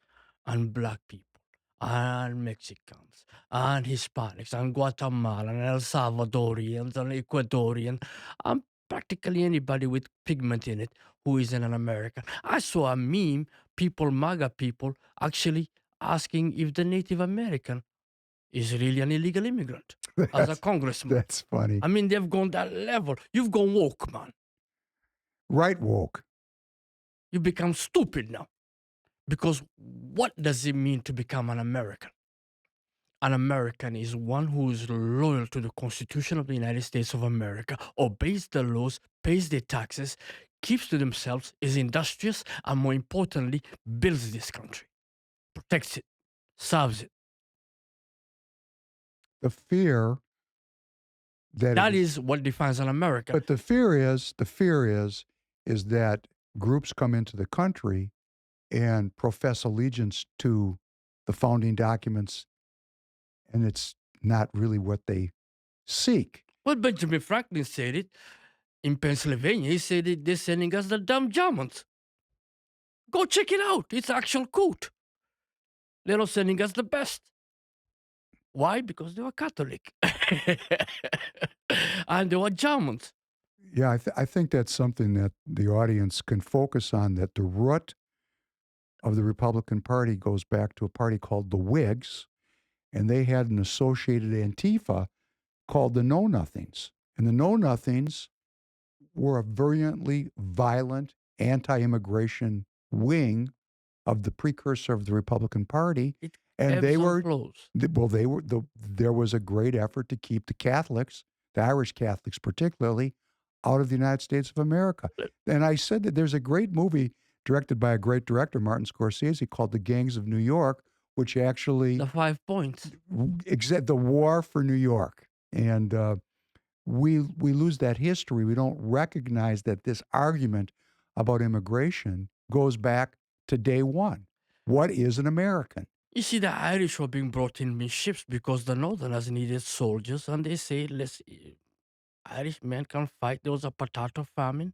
and black people and Mexicans and Hispanics and Guatemalan and El Salvadorians and Ecuadorian and practically anybody with pigment in it who isn't an American. I saw a meme, MAGA people, actually asking if the Native American is really an illegal immigrant as a congressman. That's funny. I mean, they've gone that level. You've gone woke, man. Right woke. You become stupid now. Because what does it mean to become an American? An American is one who is loyal to the Constitution of the United States of America, obeys the laws, pays their taxes, keeps to themselves, is industrious, and more importantly, builds this country, protects it, serves it. The fear that is what defines an American. But the fear is that groups come into the country and profess allegiance to the founding documents, and it's not really what they seek. Well, Benjamin Franklin said it in Pennsylvania. He said it, they're sending us the dumb Germans. Go check it out. It's actual quote. They're not sending us the best. Why? Because they were Catholic. And they were Germans. Yeah, I think that's something that the audience can focus on, that the root of the Republican Party goes back to a party called the Whigs, and they had an associated Antifa called the Know-Nothings. And the Know-Nothings were a virulently violent anti-immigration wing of the precursor of the Republican Party. And they were, there was a great effort to keep the Catholics, the Irish Catholics particularly, out of the United States of America. And I said that there's a great movie directed by a great director, Martin Scorsese, called The Gangs of New York, which actually... The 5 points. The war for New York. And we lose that history. We don't recognize that this argument about immigration goes back to day one. What is an American? You see, the Irish were being brought in ships because the Northerners needed soldiers, and they say, Irish men can fight. There was a potato famine,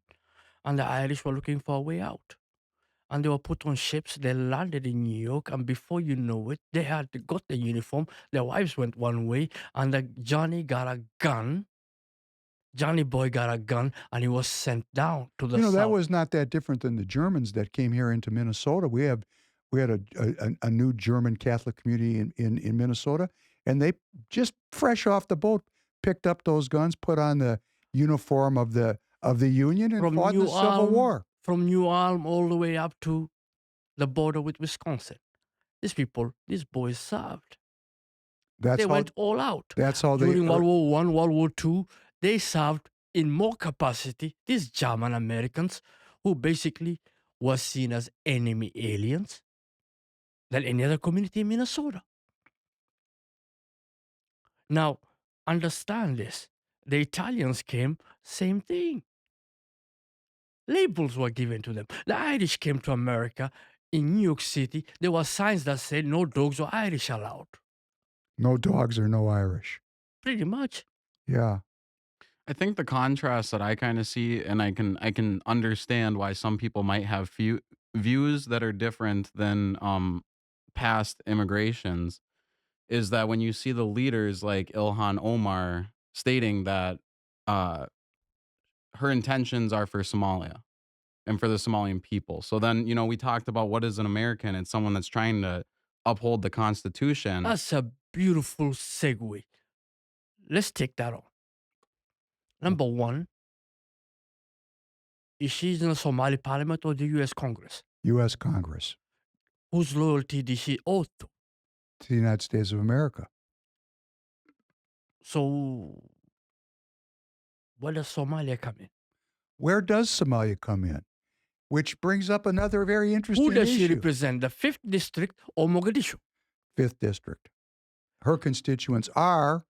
and the Irish were looking for a way out. And they were put on ships. They landed in New York, and before you know it, they had got the uniform. Their wives went one way, and Johnny got a gun. Johnny Boy got a gun, and he was sent down to the south. That was not that different than the Germans that came here into Minnesota. We had a new German Catholic community in Minnesota, and they just fresh off the boat picked up those guns, put on the uniform of the Union, and fought in the Civil War. From New Ulm all the way up to the border with Wisconsin. These boys served. They went all out. That's how during World War I, World War II, they served in more capacity. These German Americans, who basically were seen as enemy aliens, than any other community in Minnesota. Now, understand this. The Italians came, same thing. Labels were given to them. The Irish came to America. In New York City, there were signs that said no dogs or Irish allowed. No dogs or no Irish. Pretty much. Yeah. I think the contrast that I kind of see, and I can understand why some people might have views that are different than past immigrations, is that when you see the leaders like Ilhan Omar stating that her intentions are for Somalia and for the Somalian people. So then, we talked about what is an American. It's someone that's trying to uphold the Constitution. That's a beautiful segue. Let's take that on. Number one, is she in the Somali parliament or the U.S. Congress? U.S. Congress. Whose loyalty did she owe to? To the United States of America. So, where does Somalia come in? Where does Somalia come in? Which brings up another very interesting issue. Who does she represent, the 5th District or Mogadishu? 5th District. Her constituents are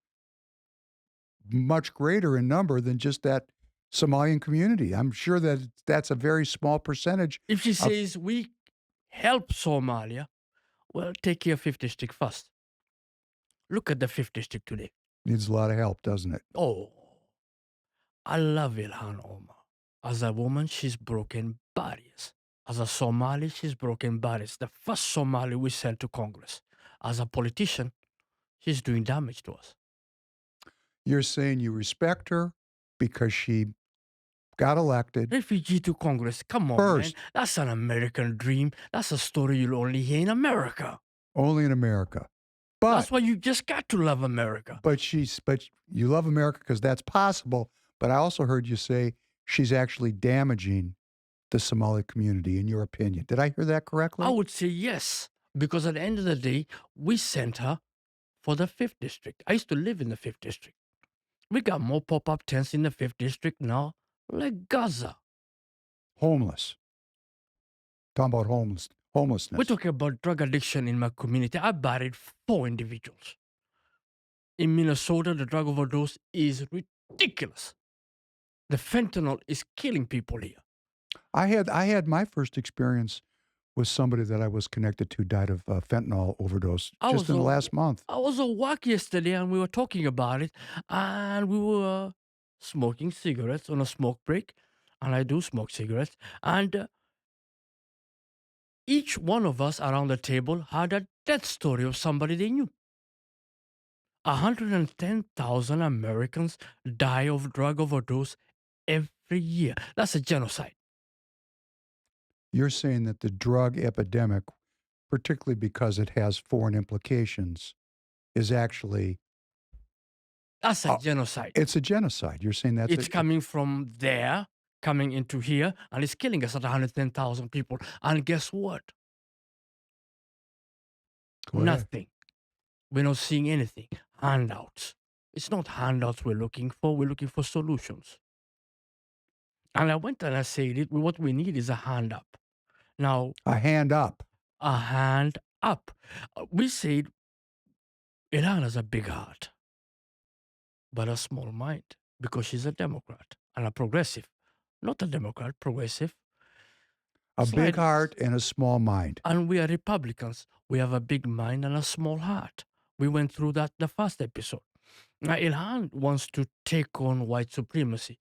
much greater in number than just that Somalian community. I'm sure that that's a very small percentage. If she says we help Somalia, well, take care of 5th District first. Look at the 5th District today. Needs a lot of help, doesn't it? Oh, I love Ilhan Omar. As a woman, she's broken barriers. As a Somali, she's broken barriers. The first Somali we sent to Congress. As a politician, she's doing damage to us. You're saying you respect her because she got elected. Refugee to Congress, come on, First. man. That's an American dream. That's a story you'll only hear in America. Only in America. But that's why you just got to love America. But you love America because that's possible. But I also heard you say she's actually damaging the Somali community, in your opinion. Did I hear that correctly? I would say yes, because at the end of the day, we sent her for the 5th district. I used to live in the 5th district. We got more pop-up tents in the 5th district now, like Gaza. Homeless. Talking about homelessness. We're talking about drug addiction in my community. I buried 4 individuals. In Minnesota, the drug overdose is ridiculous. The fentanyl is killing people here. I had my first experience with somebody that I was connected to died of fentanyl overdose just in the last month. I was at work yesterday and we were talking about it, and we were smoking cigarettes on a smoke break, and I do smoke cigarettes, and each one of us around the table had a death story of somebody they knew. 110,000 Americans die of drug overdose every year. That's a genocide. You're saying that the drug epidemic, particularly because it has foreign implications, is actually... That's a genocide. It's a genocide. You're saying that's... It's coming from there, coming into here, and it's killing us at 110,000 people. And guess what? Nothing. We're not seeing anything. Handouts. It's not handouts we're looking for solutions. And I went and I said, what we need is a hand up. Now, a hand up. A hand up. We said, Ilhan has a big heart, but a small mind, because she's a Democrat and a progressive. Not a Democrat, progressive. A big heart and a small mind. And we are Republicans. We have a big mind and a small heart. We went through that the first episode. Now, Ilhan wants to take on white supremacy.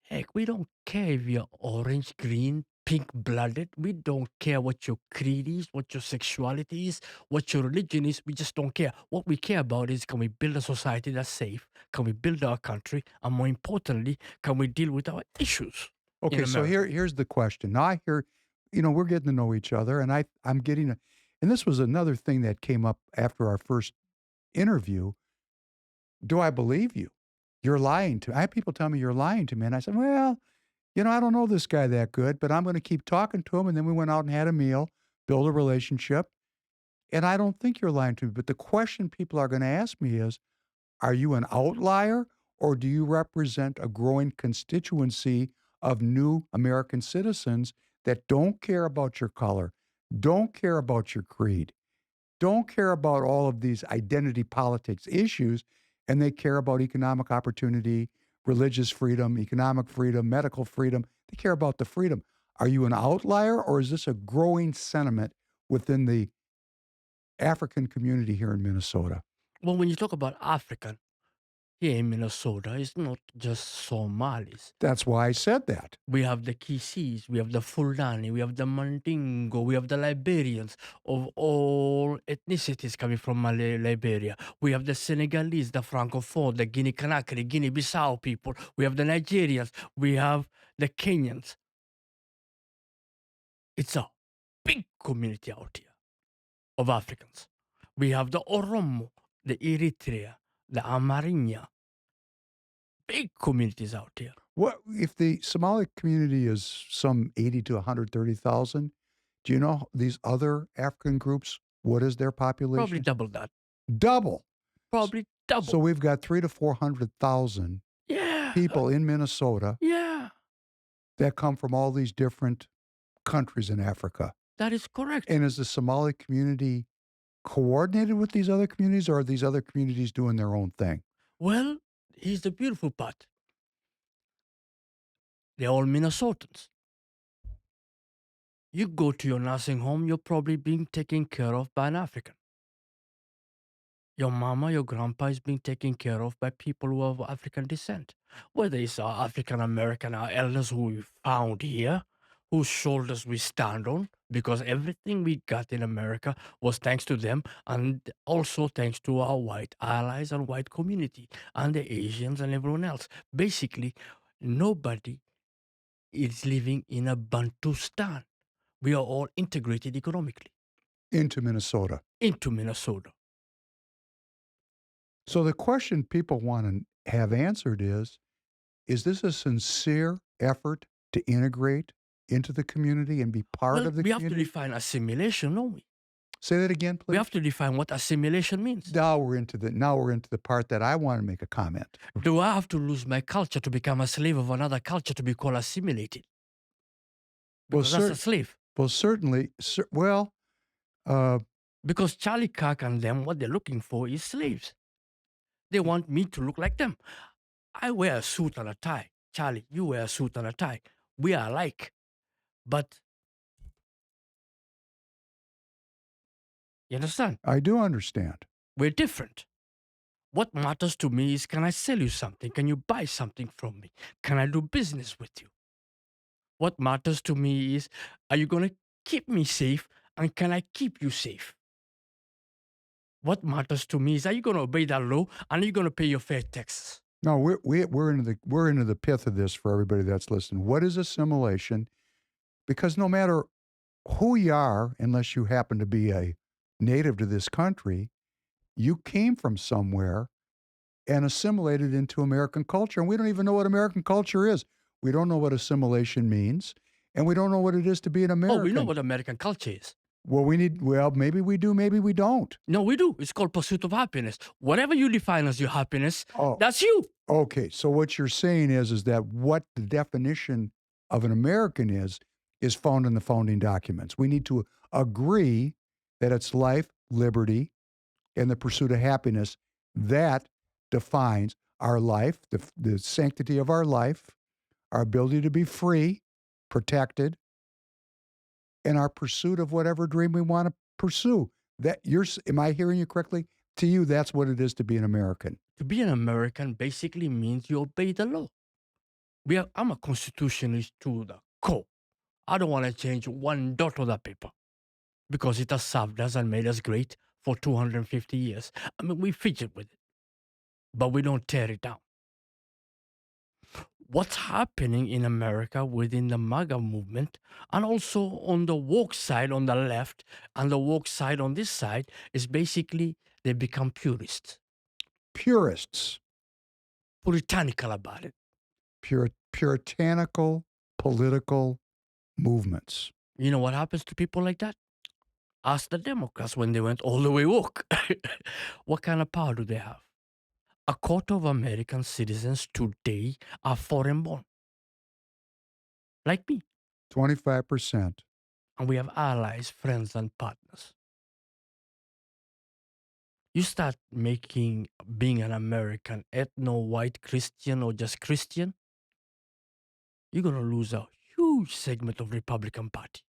Heck, we don't care if you're orange, green, pink-blooded. We don't care what your creed is, what your sexuality is, what your religion is. We just don't care. What we care about is, can we build a society that's safe? Can we build our country? And more importantly, can we deal with our issues? Okay, so here's the question. Now I hear, we're getting to know each other, and I'm getting and this was another thing that came up after our first interview. Do I believe you? You're lying to me. I have people tell me you're lying to me. And I said, well, I don't know this guy that good, but I'm going to keep talking to him. And then we went out and had a meal, build a relationship. And I don't think you're lying to me. But the question people are going to ask me is, are you an outlier, or do you represent a growing constituency of new American citizens that don't care about your color, don't care about your creed, don't care about all of these identity politics issues, and they care about economic opportunity, religious freedom, economic freedom, medical freedom. They care about the freedom. Are you an outlier, or is this a growing sentiment within the African community here in Minnesota? Well, when you talk about African, here in Minnesota, it's not just Somalis. That's why I said that. We have the Kisis, we have the Fulani, we have the Mandingo, we have the Liberians of all ethnicities coming from Liberia. We have the Senegalese, the Francophone, the Guinea-Conakry, Guinea-Bissau people. We have the Nigerians. We have the Kenyans. It's a big community out here of Africans. We have the Oromo, the Eritrea, the Amarinya. Big communities out here. What if the Somali community is some 80 to 130,000? Do you know these other African groups? What is their population? Probably double that. Double. Probably double. So we've got 300,000 to 400,000 people in Minnesota. That come from all these different countries in Africa. That is correct. And is the Somali community coordinated with these other communities, or are these other communities doing their own thing? Well, here's the beautiful part. They're all Minnesotans. You go to your nursing home, you're probably being taken care of by an African. Your mama, your grandpa is being taken care of by people who have African descent. Whether it's our African American, our elders who we found here, whose shoulders we stand on, because everything we got in America was thanks to them, and also thanks to our white allies and white community, and the Asians and everyone else. Basically, nobody is living in a Bantustan. We are all integrated economically. Into Minnesota. Into Minnesota. So the question people want to have answered is this a sincere effort to integrate into the community and be part of the community? We have to define assimilation, don't we? Say that again, please. We have to define what assimilation means. Now we're into the part that I want to make a comment. Do I have to lose my culture to become a slave of another culture to be called assimilated? Because that's a slave. Well, certainly. Because Charlie Kirk and them, what they're looking for is slaves. They want me to look like them. I wear a suit and a tie. Charlie, you wear a suit and a tie. We are alike. But, you understand? I do understand. We're different. What matters to me is, can I sell you something? Can you buy something from me? Can I do business with you? What matters to me is, are you going to keep me safe, and can I keep you safe? What matters to me is, are you going to obey that law, and are you going to pay your fair taxes? No, we're into the pith of this for everybody that's listening. What is assimilation? Because no matter who you are, unless you happen to be a native to this country, you came from somewhere and assimilated into American culture. And we don't even know what American culture is. We don't know what assimilation means, and we don't know what it is to be an American. Oh, we know what American culture is. Well, maybe we do, maybe we don't. No, we do. It's called pursuit of happiness. Whatever you define as your happiness, that's you. Okay, so what you're saying is that what the definition of an American is found in the founding documents. We need to agree that it's life, liberty, and the pursuit of happiness that defines our life, the sanctity of our life, our ability to be free, protected, and our pursuit of whatever dream we want to pursue. Am I hearing you correctly? To you, that's what it is to be an American. To be an American basically means you obey the law. I'm a constitutionalist to the core. I don't want to change one dot of that paper because it has served us and made us great for 250 years. I mean, we fidget with it, but we don't tear it down. What's happening in America within the MAGA movement, and also on the woke side on the left and the woke side on this side, is basically they become purists. Purists. Puritanical about it. Puritanical political movements. You know what happens to people like that? Ask the Democrats when they went all the way woke. What kind of power do they have? A quarter of American citizens today are foreign born. Like me. 25%. And we have allies, friends, and partners. You start making being an American ethno-white Christian or just Christian, you're going to lose a huge segment of Republican Party.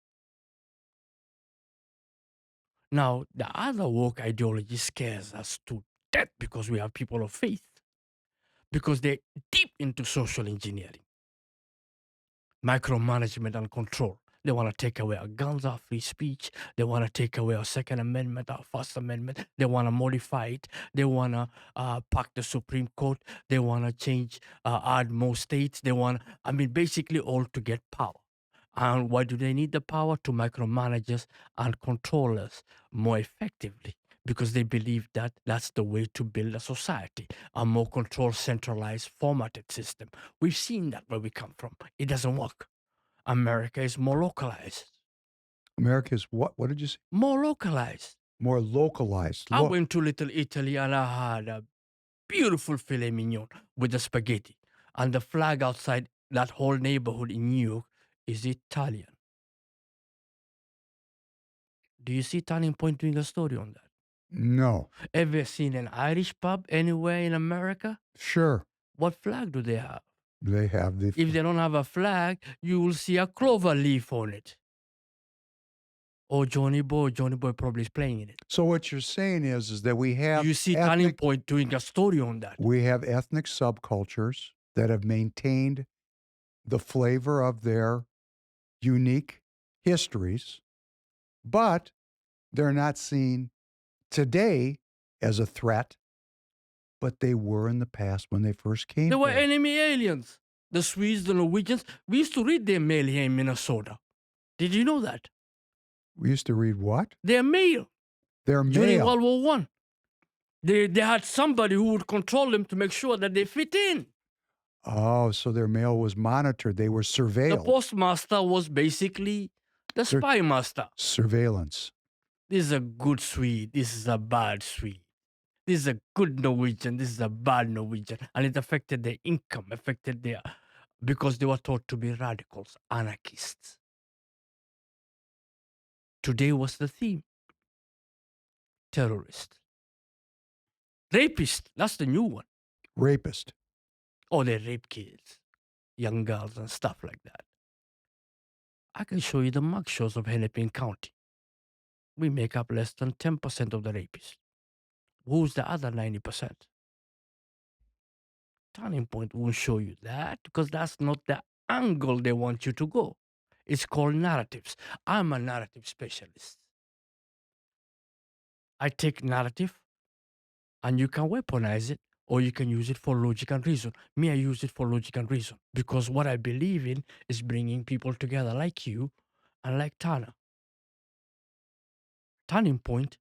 Now, the other woke ideology scares us to death because we have people of faith, because they're deep into social engineering, micromanagement and control. They want to take away our guns, our free speech. They want to take away our Second Amendment, our First Amendment. They want to modify it. They want to pack the Supreme Court. They want to change, add more states. They want, basically all to get power. And why do they need the power? To micromanage us and control us more effectively, because they believe that that's the way to build a society, a more controlled, centralized, formatted system. We've seen that where we come from. It doesn't work. America is more localized. America is what? What did you say? More localized. More localized. I went to Little Italy and I had a beautiful filet mignon with the spaghetti. And the flag outside that whole neighborhood in New York is Italian. Do you see Turning Point doing a story on that? No. Ever seen an Irish pub anywhere in America? Sure. What flag do they have? They have the... If they don't have a flag, you will see a clover leaf on it. Or Johnny Boy probably is playing in it. So what you're saying is that we have You see Turning Point doing a story on that. We have ethnic subcultures that have maintained the flavor of their unique histories, but they're not seen today as a threat, but they were in the past when they first came. They were there. enemy aliens. The Swedes, the Norwegians. We used to read their mail here in Minnesota. Did you know that? We used to read what? Their mail. Their mail. During World War I. They had somebody who would control them to make sure that they fit in. Oh, so their mail was monitored. They were surveilled. The postmaster was basically the spy master. Surveillance. This is a good Swede. This is a bad Swede. This is a good Norwegian. This is a bad Norwegian. And it affected their income, affected their... Because they were taught to be radicals, anarchists. Today was the theme. Terrorist. Rapist. That's the new one. Rapist. Oh, they rape kids, young girls and stuff like that. I can show you the mugshots of Hennepin County. We make up less than 10% of the rapists. Who's the other 90%? Turning Point won't show you that because that's not the angle they want you to go. It's called narratives. I'm a narrative specialist. I take narrative and you can weaponize it or you can use it for logic and reason. Me, I use it for logic and reason because what I believe in is bringing people together like you and like Tana. Turning Point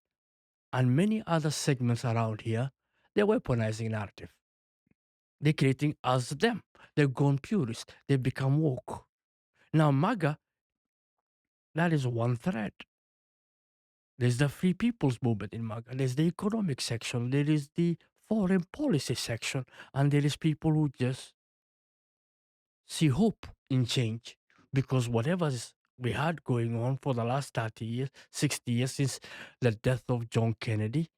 and many other segments around here, they're weaponizing narrative. They're creating us them. They've gone purist. They've become woke. Now, MAGA, that is one thread. There's the Free People's Movement in MAGA. There's the economic section. There is the foreign policy section. And there is people who just see hope in change. Because whatever we had going on for the last 30 years, 60 years since the death of John Kennedy,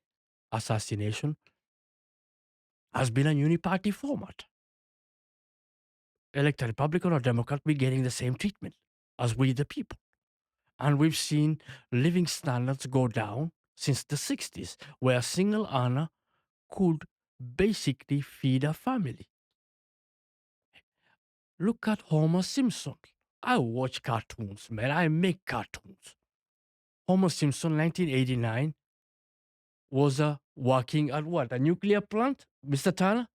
assassination, has been a uniparty format. Elect a Republican or Democrat, we're getting the same treatment as we the people. And we've seen living standards go down since the 60s, where a single earner could basically feed a family. Look at Homer Simpson. I watch cartoons, man. I make cartoons. Homer Simpson, 1989, was working at what? A nuclear plant, Mr. Turner?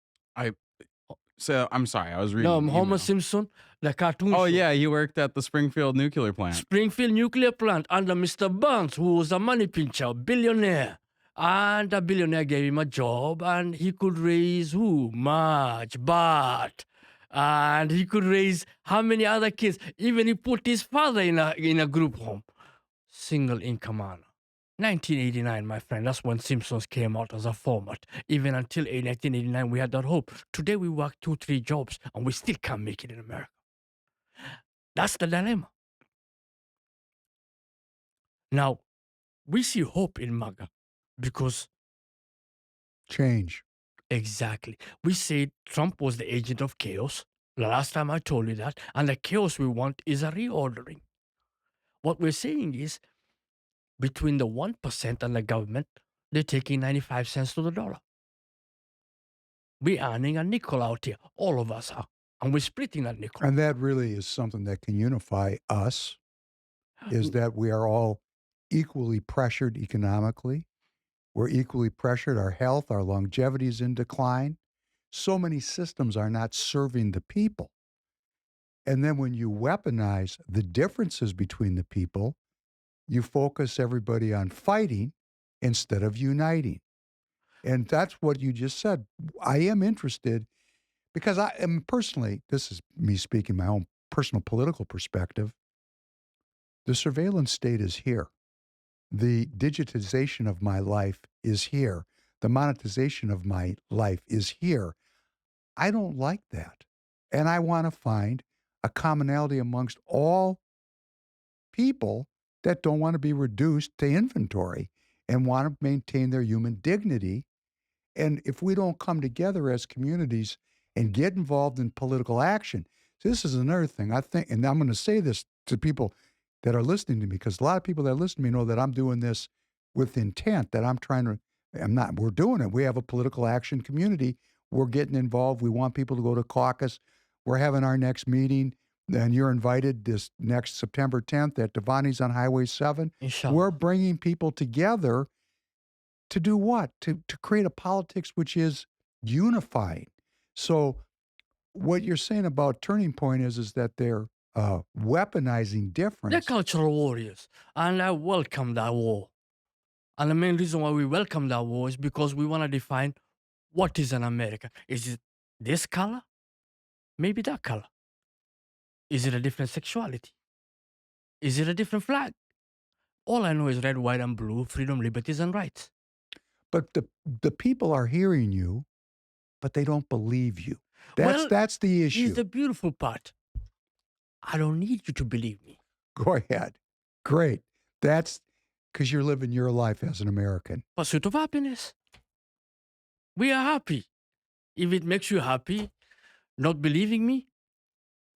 So I'm sorry, I was reading. No, an Homer email. Simpson, the cartoon Oh show. yeah, he worked at the Springfield nuclear plant. Springfield nuclear plant under Mr. Burns, who was a money pincher, billionaire. And the billionaire gave him a job and he could raise who? Marge, Bart. And he could raise how many other kids? Even he put his father in a group home. Single income earner. 1989, my friend, that's when Simpsons came out as a format. Even until 1989, we had that hope. Today, we work 2-3 jobs, and we still can't make it in America. That's the dilemma. Now, we see hope in MAGA because... Change. Exactly. We said Trump was the agent of chaos. The last time I told you that. And the chaos we want is a reordering. What we're saying is, between the 1% and the government, they're taking 95 cents to the dollar. We're earning a nickel out here. All of us are. And we're splitting that nickel. And that really is something that can unify us, is that we are all equally pressured economically. We're equally pressured. Our health, our longevity is in decline. So many systems are not serving the people. And then when you weaponize the differences between the people, you focus everybody on fighting instead of uniting. And that's what you just said. I am interested because I am personally, this is me speaking my own personal political perspective, the surveillance state is here. The digitization of my life is here. The monetization of my life is here. I don't like that. And I want to find a commonality amongst all people that don't want to be reduced to inventory and want to maintain their human dignity. And if we don't come together as communities and get involved in political action, this is another thing I think, and I'm going to say this to people that are listening to me, because a lot of people that listen to me know that I'm doing this with intent, that we're doing it. We have a political action community. We're getting involved. We want people to go to caucus. We're having our next meeting, and you're invited this next September 10th at Devani's on Highway 7. Inshallah. We're bringing people together to do what? To create a politics which is unifying. So what you're saying about Turning Point is that they're weaponizing difference. They're cultural warriors, and I welcome that war. And the main reason why we welcome that war is because we want to define what is an American. Is it this color? Maybe that color. Is it a different sexuality? Is it a different flag? All I know is red, white, and blue, freedom, liberties, and rights. But the people are hearing you, but they don't believe you. That's the issue. Here's the beautiful part. I don't need you to believe me. Go ahead. Great. That's because you're living your life as an American. Pursuit of happiness. We are happy. If it makes you happy, not believing me,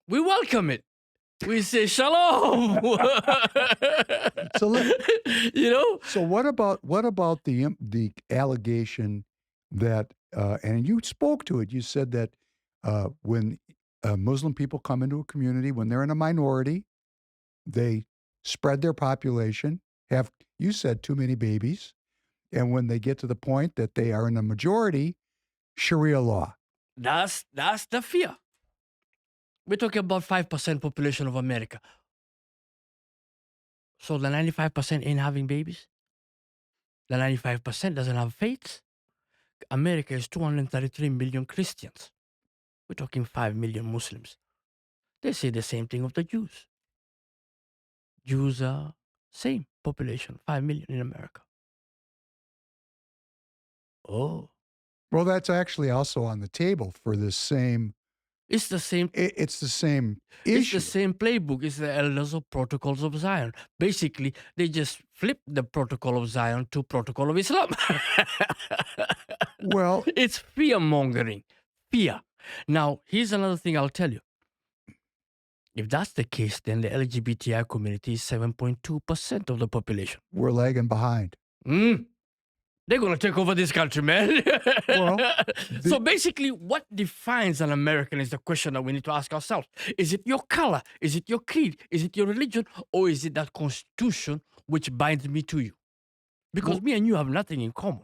we welcome it. We say shalom. So you know. So what about the allegation that and you spoke to it? You said that when Muslim people come into a community, when they're in a minority, they spread their population, have, you said, too many babies, and when they get to the point that they are in a majority, Sharia law. That's the fear. We're talking about 5% population of America. So the 95% ain't having babies? The 95% doesn't have faith? America is 233 million Christians. We're talking 5 million Muslims. They say the same thing of the Jews. Jews are same population, 5 million in America. Oh. Well, that's actually also on the table for the same. It's the same. It's the same issue. It's the same playbook. It's the Elders of Protocols of Zion. Basically, they just flipped the Protocol of Zion to Protocol of Islam. Well, it's fear-mongering. Fear. Now, here's another thing I'll tell you. If that's the case, then the LGBTI community is 7.2% of the population. We're lagging behind. They're going to take over this country, man. Well, so basically, what defines an American is the question that we need to ask ourselves. Is it your color? Is it your creed? Is it your religion? Or is it that constitution which binds me to you? Because me and you have nothing in common.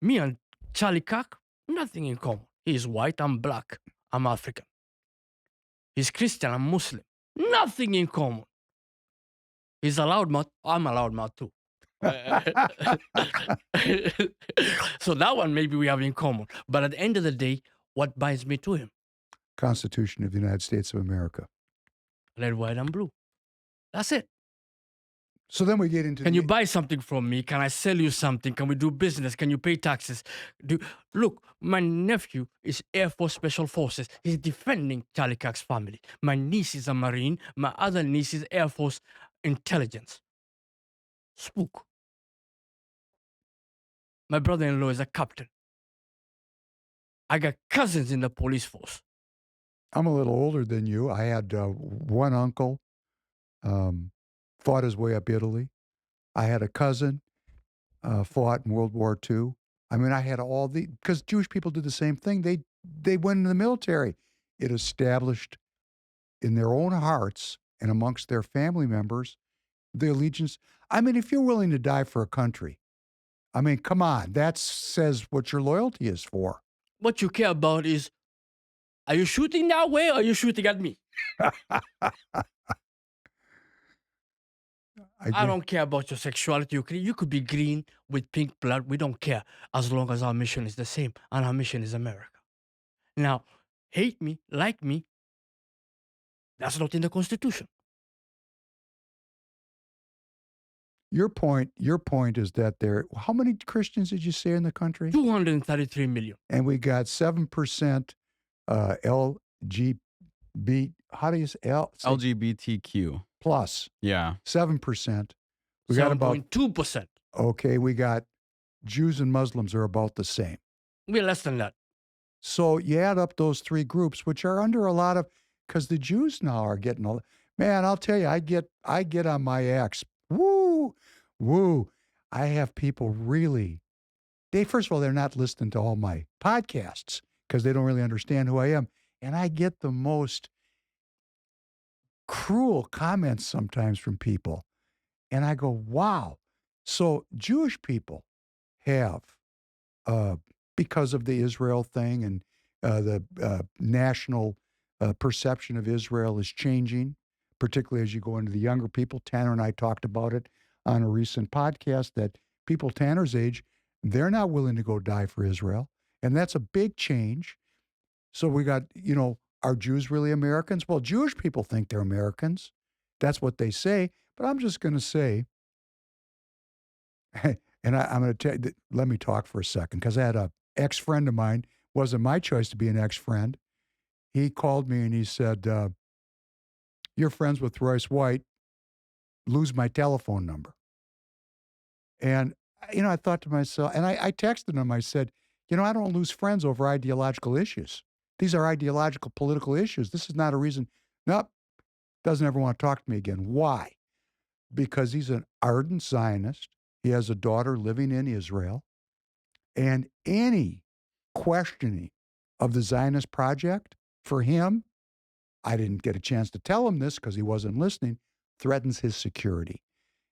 Me and Charlie Kirk, nothing in common. He's white, I'm black, I'm African. He's Christian, I'm Muslim. Nothing in common. He's a loudmouth, I'm a loudmouth too. So that one maybe we have in common. But at the end of the day, what binds me to him? Constitution of the United States of America. Red, white, and blue. That's it. So then we get into... Can you buy something from me? Can I sell you something? Can we do business? Can you pay taxes? Look, my nephew is Air Force Special Forces. He's defending Charlie Kirk's family. My niece is a Marine. My other niece is Air Force Intelligence. Spook. My brother-in-law is a captain. I got cousins in the police force. I'm a little older than you. I had one uncle, fought his way up Italy. I had a cousin, fought in World War II. I mean, I had all the, because Jewish people did the same thing. They went in the military. It established in their own hearts and amongst their family members the allegiance. I mean, if you're willing to die for a country, I mean, come on, that says what your loyalty is for. What you care about is, are you shooting that way or are you shooting at me? I don't care about your sexuality. You could be green with pink blood. We don't care as long as our mission is the same. And our mission is America. Now, hate me, like me, that's not in the Constitution. Your point is that how many Christians did you say in the country? 233 million. And we got 7% LGBTQ. Plus. Yeah. 7%. We got about 7.2%. Okay, we got Jews and Muslims are about the same. We're less than that. So you add up those three groups, which are under a lot of, because the Jews now are getting Man, I'll tell you, I get on my ex. Woo, woo. I have people really, first of all, they're not listening to all my podcasts because they don't really understand who I am. And I get the most cruel comments sometimes from people. And I go, wow. So Jewish people have, because of the Israel thing and the national perception of Israel is changing, particularly as you go into the younger people. Tanner and I talked about it on a recent podcast that people Tanner's age, they're not willing to go die for Israel. And that's a big change. So we got, are Jews really Americans? Well, Jewish people think they're Americans. That's what they say. But I'm just going to say, and I'm going to tell you, let me talk for a second, because I had a ex-friend of mine, wasn't my choice to be an ex-friend. He called me and he said, you're friends with Royce White, lose my telephone number. And, I thought to myself, and I texted him, I said, I don't lose friends over ideological issues. These are ideological political issues. This is not a reason, nope, doesn't ever want to talk to me again. Why? Because he's an ardent Zionist. He has a daughter living in Israel. And any questioning of the Zionist project, for him, I didn't get a chance to tell him this because he wasn't listening, threatens his security.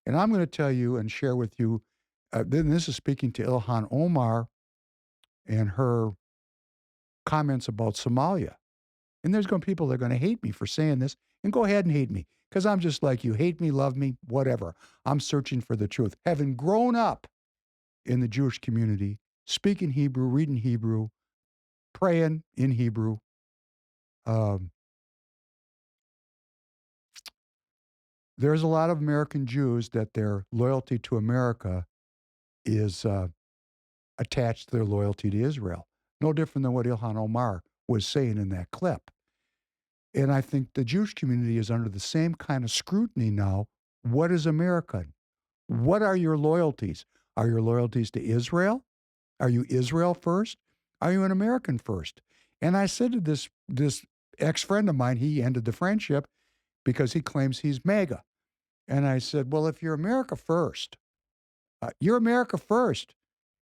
And I'm going to tell you and share with you, this is speaking to Ilhan Omar and her comments about Somalia. And there's going to be people that are going to hate me for saying this, and go ahead and hate me, because I'm just like you. Hate me, love me, whatever. I'm searching for the truth. Having grown up in the Jewish community, speaking Hebrew, reading Hebrew, praying in Hebrew, there's a lot of American Jews that their loyalty to America is attached to their loyalty to Israel. No different than what Ilhan Omar was saying in that clip. And I think the Jewish community is under the same kind of scrutiny now. What is American? What are your loyalties? Are your loyalties to Israel? Are you Israel first? Are you an American first? And I said to this ex-friend of mine, he ended the friendship because he claims he's MAGA. And I said, well, if you're America first, you're America first.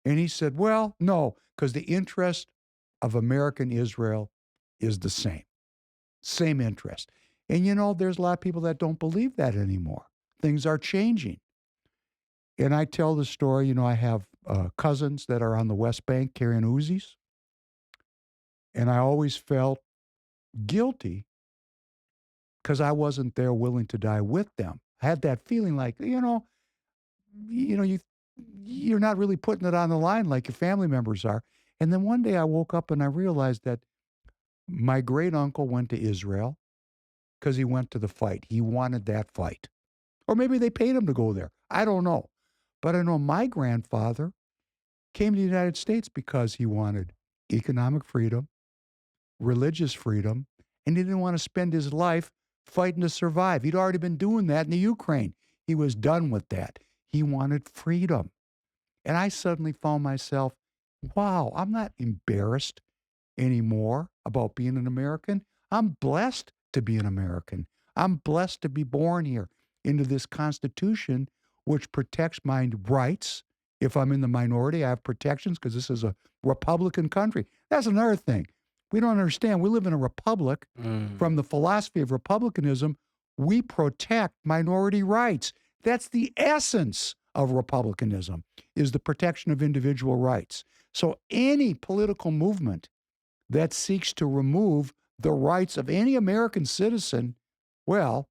And he said, well, no, because the interest of American Israel is the same interest. And there's a lot of people that don't believe that anymore. Things are changing. And I tell the story, I have cousins that are on the West Bank carrying Uzis. And I always felt guilty because I wasn't there willing to die with them. I had that feeling like, you're not really putting it on the line like your family members are. And then one day I woke up and I realized that my great uncle went to Israel because he went to the fight. He wanted that fight. Or maybe they paid him to go there. I don't know. But I know my grandfather came to the United States because he wanted economic freedom, religious freedom, and he didn't want to spend his life fighting to survive. He'd already been doing that in the Ukraine. He was done with that. He wanted freedom. And I suddenly found myself, wow, I'm not embarrassed anymore about being an American. I'm blessed to be an American. I'm blessed to be born here into this Constitution, which protects my rights. If I'm in the minority, I have protections because this is a Republican country. That's another thing. We don't understand. We live in a republic. From the philosophy of republicanism, we protect minority rights. That's the essence of republicanism, is the protection of individual rights. So any political movement that seeks to remove the rights of any American citizen, well,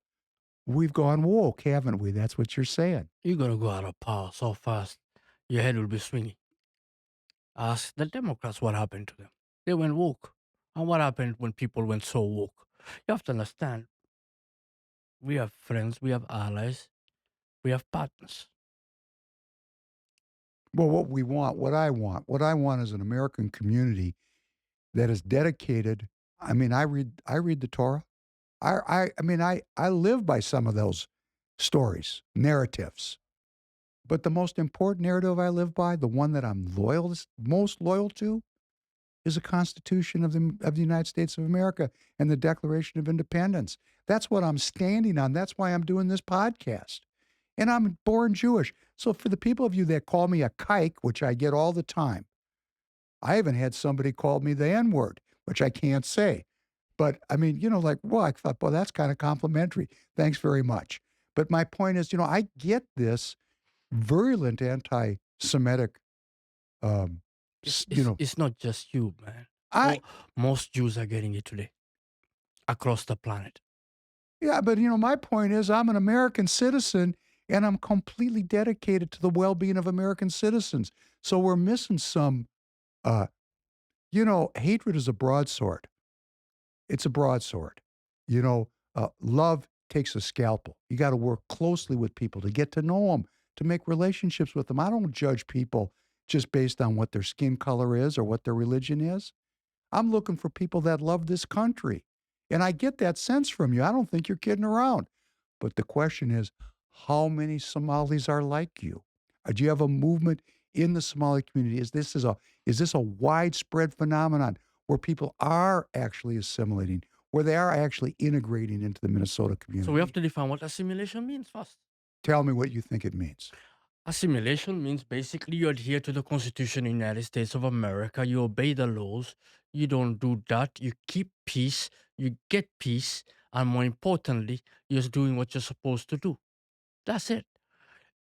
we've gone woke, haven't we? That's what you're saying. You're going to go out of power so fast, your head will be swinging. Ask the Democrats what happened to them. They went woke. And what happened when people went so woke? You have to understand, we have friends, we have allies, we have partners. Well, what I want is an American community that is dedicated. I mean, I read the Torah. I live by some of those stories, narratives. But the most important narrative I live by, the one that I'm most loyal to, is the Constitution of the United States of America and the Declaration of Independence. That's what I'm standing on. That's why I'm doing this podcast. And I'm born Jewish. So for the people of you that call me a kike, which I get all the time, I even had somebody call me the N-word, which I can't say. But I mean, like, well, I thought, well, that's kind of complimentary. Thanks very much. But my point is, I get this virulent anti-Semitic, It's not just you, man. Most Jews are getting it today across the planet. Yeah, but my point is I'm an American citizen and I'm completely dedicated to the well-being of American citizens. So we're missing some, hatred is a broadsword. It's a broadsword. Love takes a scalpel. You got to work closely with people to get to know them, to make relationships with them. I don't judge people just based on what their skin color is or what their religion is. I'm looking for people that love this country. And I get that sense from you. I don't think you're kidding around. But the question is, how many Somalis are like you? Do you have a movement in the Somali community? Is this a widespread phenomenon where people are actually assimilating, where they are actually integrating into the Minnesota community? So we have to define what assimilation means first. Tell me what you think it means. Assimilation means basically you adhere to the Constitution of the United States of America, you obey the laws, you don't do that, you keep peace, you get peace, and more importantly, you're doing what you're supposed to do. That's it.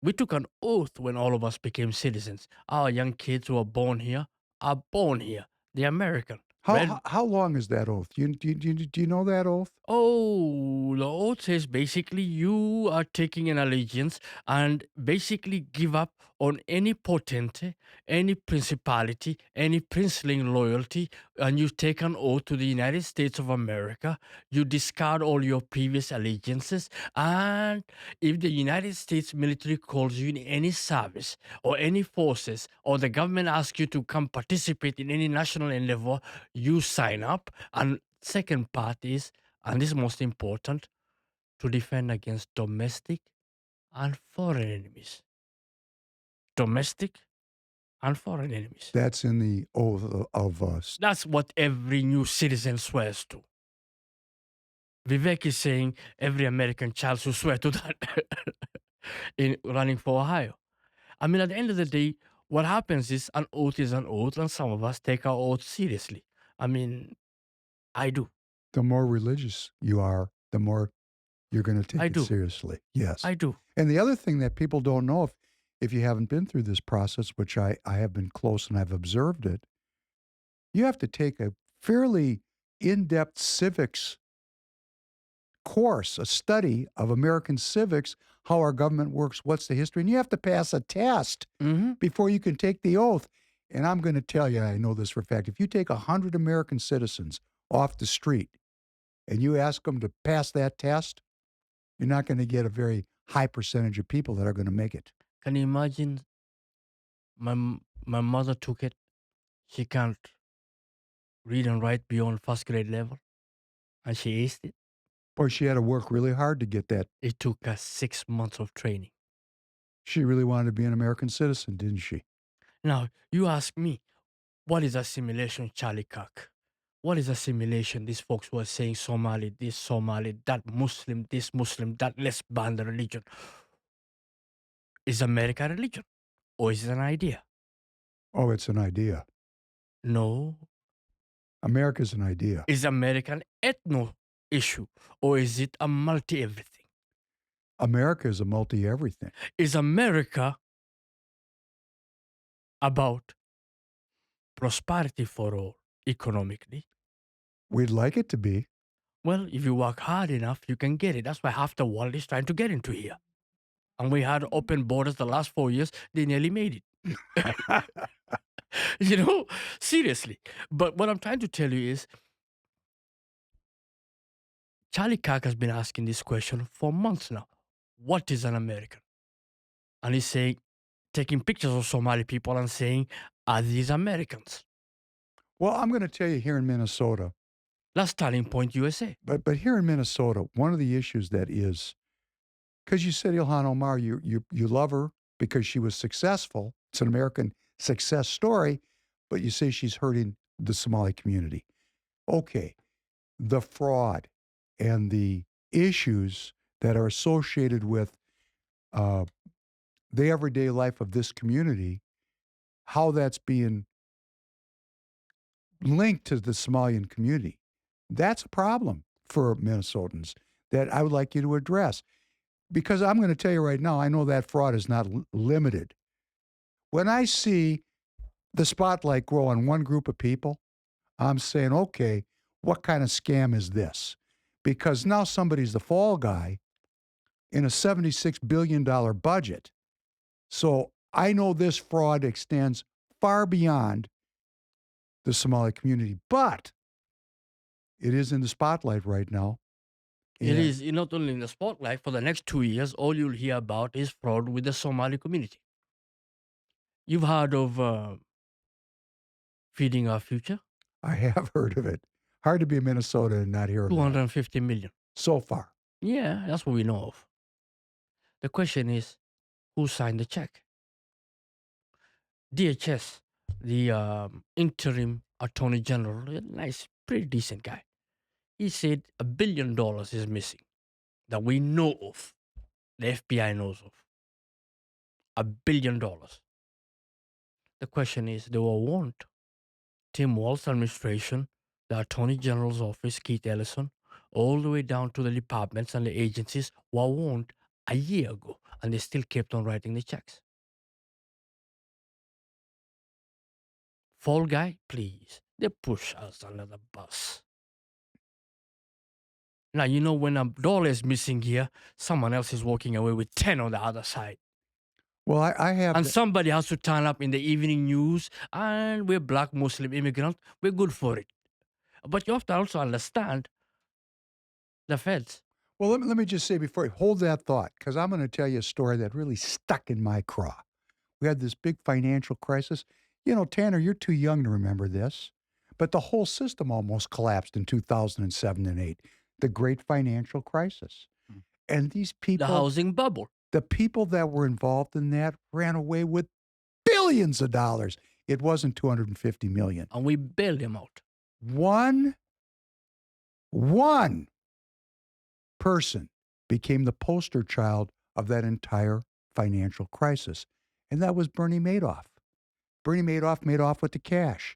We took an oath when all of us became citizens. Our young kids who are born here are born here. They're American. How long is that oath? Do you know that oath? Oh, the oath says basically you are taking an allegiance and basically give up on any potentate, any principality, any princeling loyalty, and you take an oath to the United States of America. You discard all your previous allegiances, and if the United States military calls you in any service or any forces, or the government asks you to come participate in any national endeavor, you sign up. And second part is, and this is most important, to defend against domestic and foreign enemies. Domestic and foreign enemies. That's in the oath of us. That's what every new citizen swears to. Vivek is saying every American child should swear to that in running for Ohio. I mean, at the end of the day, what happens is an oath, and some of us take our oath seriously. I mean, I do. The more religious you are, the more you're going to take it seriously. Yes. I do. And the other thing that people don't know, if you haven't been through this process, which I have been close and I've observed it, you have to take a fairly in-depth civics course, a study of American civics, how our government works, what's the history, and you have to pass a test before you can take the oath. And I'm going to tell you, I know this for a fact, if you take 100 American citizens off the street and you ask them to pass that test, you're not going to get a very high percentage of people that are going to make it. Can you imagine? My mother took it. She can't read and write beyond first grade level, and she aced it. Boy, she had to work really hard to get that. It took her 6 months of training. She really wanted to be an American citizen, didn't she? Now, you ask me, what is assimilation, Charlie Kirk? What is assimilation? These folks were saying Somali, this Somali, that Muslim, this Muslim, that let's ban the religion. Is America a religion? Or is it an idea? Oh, it's an idea. No. America's an idea. Is America an ethno issue? Or is it a multi-everything? America is a multi-everything. Is America about prosperity for all economically? We'd like it to be. Well, if you work hard enough, you can get it. That's why half the world is trying to get into here. And we had open borders the last 4 years. They nearly made it. Seriously. But what I'm trying to tell you is, Charlie Kirk has been asking this question for months now. What is an American? And he's saying, taking pictures of Somali people and saying, are these Americans? Well, I'm going to tell you here in Minnesota. That's Turning Point USA. But here in Minnesota, one of the issues that is, because you said Ilhan Omar, you love her because she was successful. It's an American success story, but you say she's hurting the Somali community. Okay, the fraud and the issues that are associated with the everyday life of this community, how that's being linked to the Somalian community. That's a problem for Minnesotans that I would like you to address. Because I'm going to tell you right now, I know that fraud is not limited. When I see the spotlight grow on one group of people, I'm saying, okay, what kind of scam is this? Because now somebody's the fall guy in a $76 billion budget. So I know this fraud extends far beyond the Somali community, but it is in the spotlight right now. It is not only in the spotlight. For the next 2 years, all you'll hear about is fraud with the Somali community. You've heard of Feeding Our Future? I have heard of it. Hard to be in Minnesota and not hear of it. 250 million. So far. Yeah, that's what we know of. The question is, who signed the check? DHS, the interim attorney general, a nice, pretty decent guy. He said $1 billion is missing that we know of. The FBI knows of. $1 billion. The question is, they were warned. Tim Walz's administration, the Attorney General's office, Keith Ellison, all the way down to the departments and the agencies were warned a year ago, and they still kept on writing the checks. Fall guy, please. They push us under the bus. Now, you know, when $1 is missing here, someone else is walking away with 10 on the other side. Well, I have... And somebody has to turn up in the evening news, and we're black Muslim immigrants. We're good for it. But you have to also understand the feds. Well, let me just say before you hold that thought, because I'm going to tell you a story that really stuck in my craw. We had this big financial crisis. You know, Tanner, you're too young to remember this, but the whole system almost collapsed in 2007 and 8. The great financial crisis. And these people... The housing bubble. The people that were involved in that ran away with billions of dollars. It wasn't $250 million. And we bailed them out. One person became the poster child of that entire financial crisis, and that was Bernie Madoff. Bernie Madoff made off with the cash.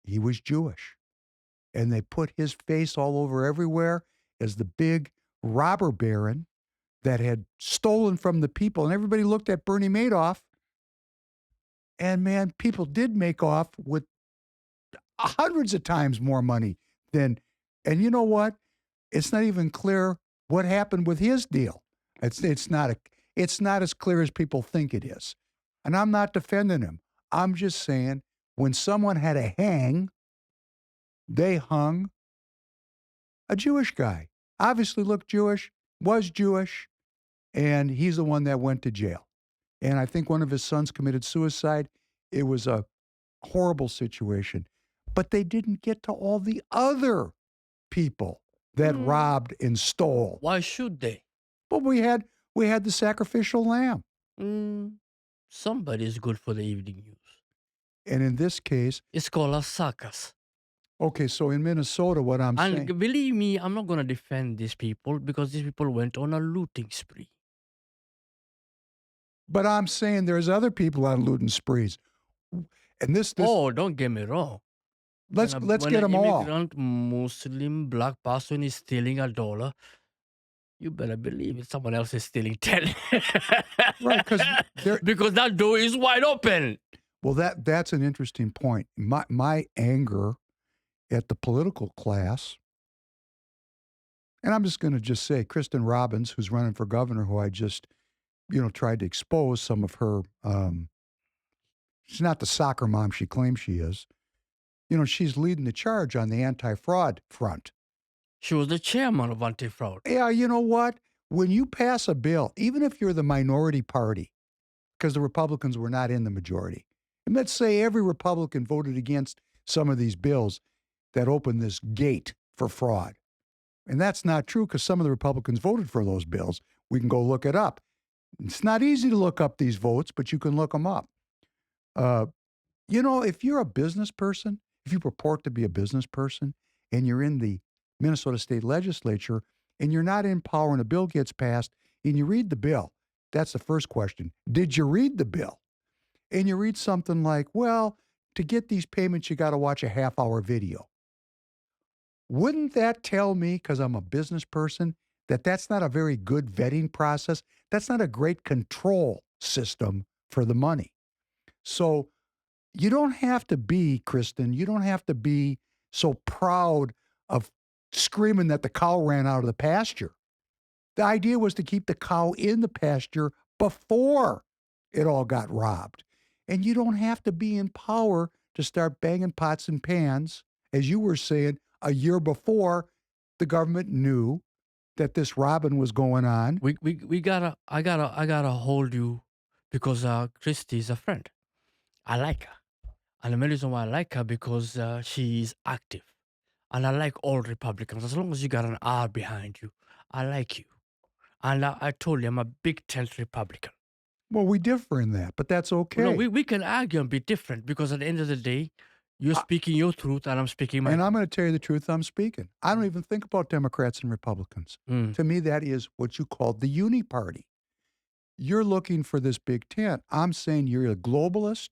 He was Jewish. And they put his face all over everywhere as the big robber baron that had stolen from the people. And everybody looked at Bernie Madoff. And man, people did make off with hundreds of times more money than, and you know what? It's not even clear what happened with his deal. It's not as clear as people think it is. And I'm not defending him. I'm just saying when someone had a hang, they hung a Jewish guy. Obviously looked Jewish, was Jewish, and he's the one that went to jail. And I think one of his sons committed suicide. It was a horrible situation. But they didn't get to all the other people that robbed and stole. Why should they? Well, we had the sacrificial lamb. Somebody's good for the evening news. And in this case... It's called a circus. Okay, so in Minnesota, what I'm saying... And believe me, I'm not going to defend these people because these people went on a looting spree. But I'm saying there's other people on looting sprees. And this... Oh, don't get me wrong. Let's get them all. When an immigrant Muslim black person is stealing $1, you better believe it. Someone else is stealing 10. Right, because that door is wide open. Well, that's an interesting point. My anger at the political class, and I'm just going to just say Kristen Robbins, who's running for governor, who I just, tried to expose some of her, she's not the soccer mom she claims she is. She's leading the charge on the anti-fraud front. She was the chairman of anti-fraud. Yeah, you know what? When you pass a bill, even if you're the minority party, because the Republicans were not in the majority, and let's say every Republican voted against some of these bills that opened this gate for fraud. And that's not true because some of the Republicans voted for those bills. We can go look it up. It's not easy to look up these votes, but you can look them up. If you're a business person, if you purport to be a business person and you're in the Minnesota State Legislature and you're not in power and a bill gets passed and you read the bill, that's the first question. Did you read the bill? And you read something like, well, to get these payments, you got to watch a half-hour video. Wouldn't that tell me, because I'm a business person, that that's not a very good vetting process? That's not a great control system for the money. So you don't have to be, Kristen, you don't have to be so proud of screaming that the cow ran out of the pasture. The idea was to keep the cow in the pasture before it all got robbed. And you don't have to be in power to start banging pots and pans, as you were saying, a year before the government knew that this robbing was going on. I gotta hold you because Christy is a friend. I like her. And the main reason why I like her because she is active. And I like all Republicans. As long as you got an R behind you, I like you. And I told you, I'm a big tent Republican. Well, we differ in that, but that's okay. No, we can argue and be different because at the end of the day, you're speaking your truth and I'm speaking my And truth. I'm going to tell you the truth, I'm speaking. I don't even think about Democrats and Republicans. To me, that is what you call the uni party. You're looking for this big tent. I'm saying you're a globalist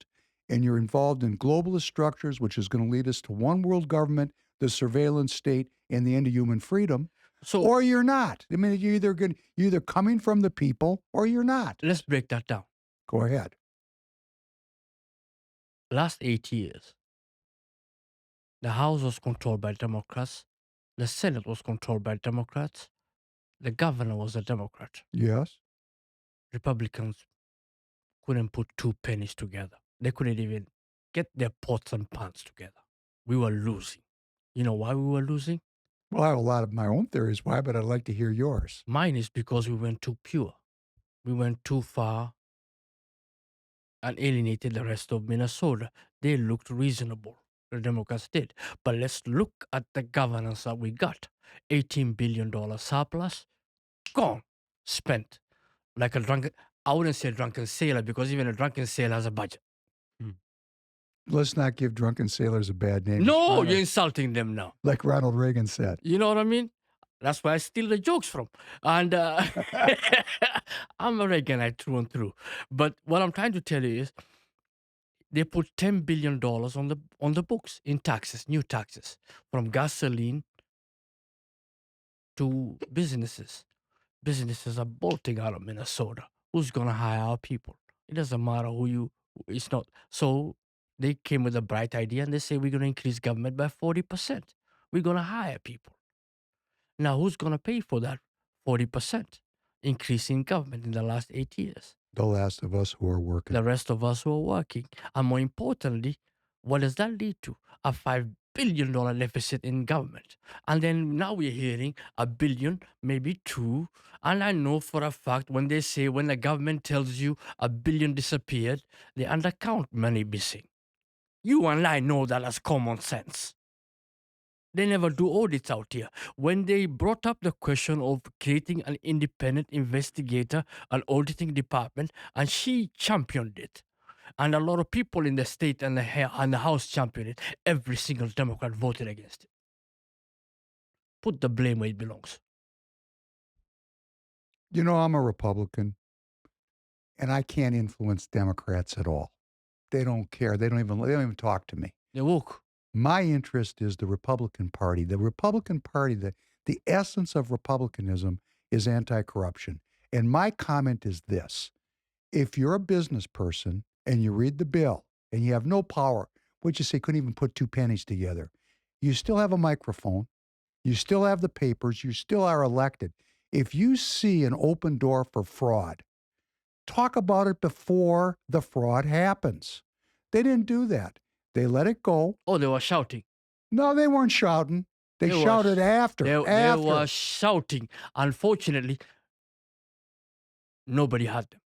and you're involved in globalist structures, which is going to lead us to one world government, the surveillance state, and the end of human freedom. Or you're not. I mean, you're either coming from the people or you're not. Let's break that down. Go ahead. Last 8 years, the House was controlled by Democrats. The Senate was controlled by Democrats. The governor was a Democrat. Yes. Republicans couldn't put 2 pennies together. They couldn't even get their pots and pans together. We were losing. You know why we were losing? Well, I have a lot of my own theories why, but I'd like to hear yours. Mine is because we went too pure. We went too far and alienated the rest of Minnesota. They looked reasonable. The Democrats did. But let's look at the governance that we got. $18 billion surplus, gone, spent. Like a drunken, I wouldn't say drunken sailor because even a drunken sailor has a budget. Let's not give drunken sailors a bad name. No, you're insulting them now. Like Ronald Reagan said. You know what I mean? That's where I steal the jokes from. And I'm a Reaganite through and through. But what I'm trying to tell you is they put $10 billion on the books in taxes, new taxes, from gasoline to businesses. Businesses are bolting out of Minnesota. Who's going to hire our people? It doesn't matter who you, it's not. So they came with a bright idea and they say we're going to increase government by 40%. We're going to hire people. Now, who's going to pay for that 40% increase in government in the last 8 years? The last of us who are working. The rest of us who are working. And more importantly, what does that lead to? A $5 billion deficit in government. And then now we're hearing $1 billion, maybe $2 billion. And I know for a fact when they say, when the government tells you $1 billion disappeared, they undercount money missing. You and I know that as common sense. They never do audits out here. When they brought up the question of creating an independent investigator, an auditing department, and she championed it. And a lot of people in the state and the House championed it. Every single Democrat voted against it. Put the blame where it belongs. You know, I'm a Republican, and I can't influence Democrats at all. They don't care. They don't even talk to me. They woke. My interest is the Republican Party. The Republican Party, the essence of republicanism is anti-corruption. And my comment is this. If you're a business person and you read the bill and you have no power, what you say, couldn't even put 2 pennies together, you still have a microphone, you still have the papers, you still are elected. If you see an open door for fraud, talk about it before the fraud happens. They didn't do that. They let it go. Oh, they were shouting. No, they weren't shouting. They shouted after. They were shouting. Unfortunately, nobody had them.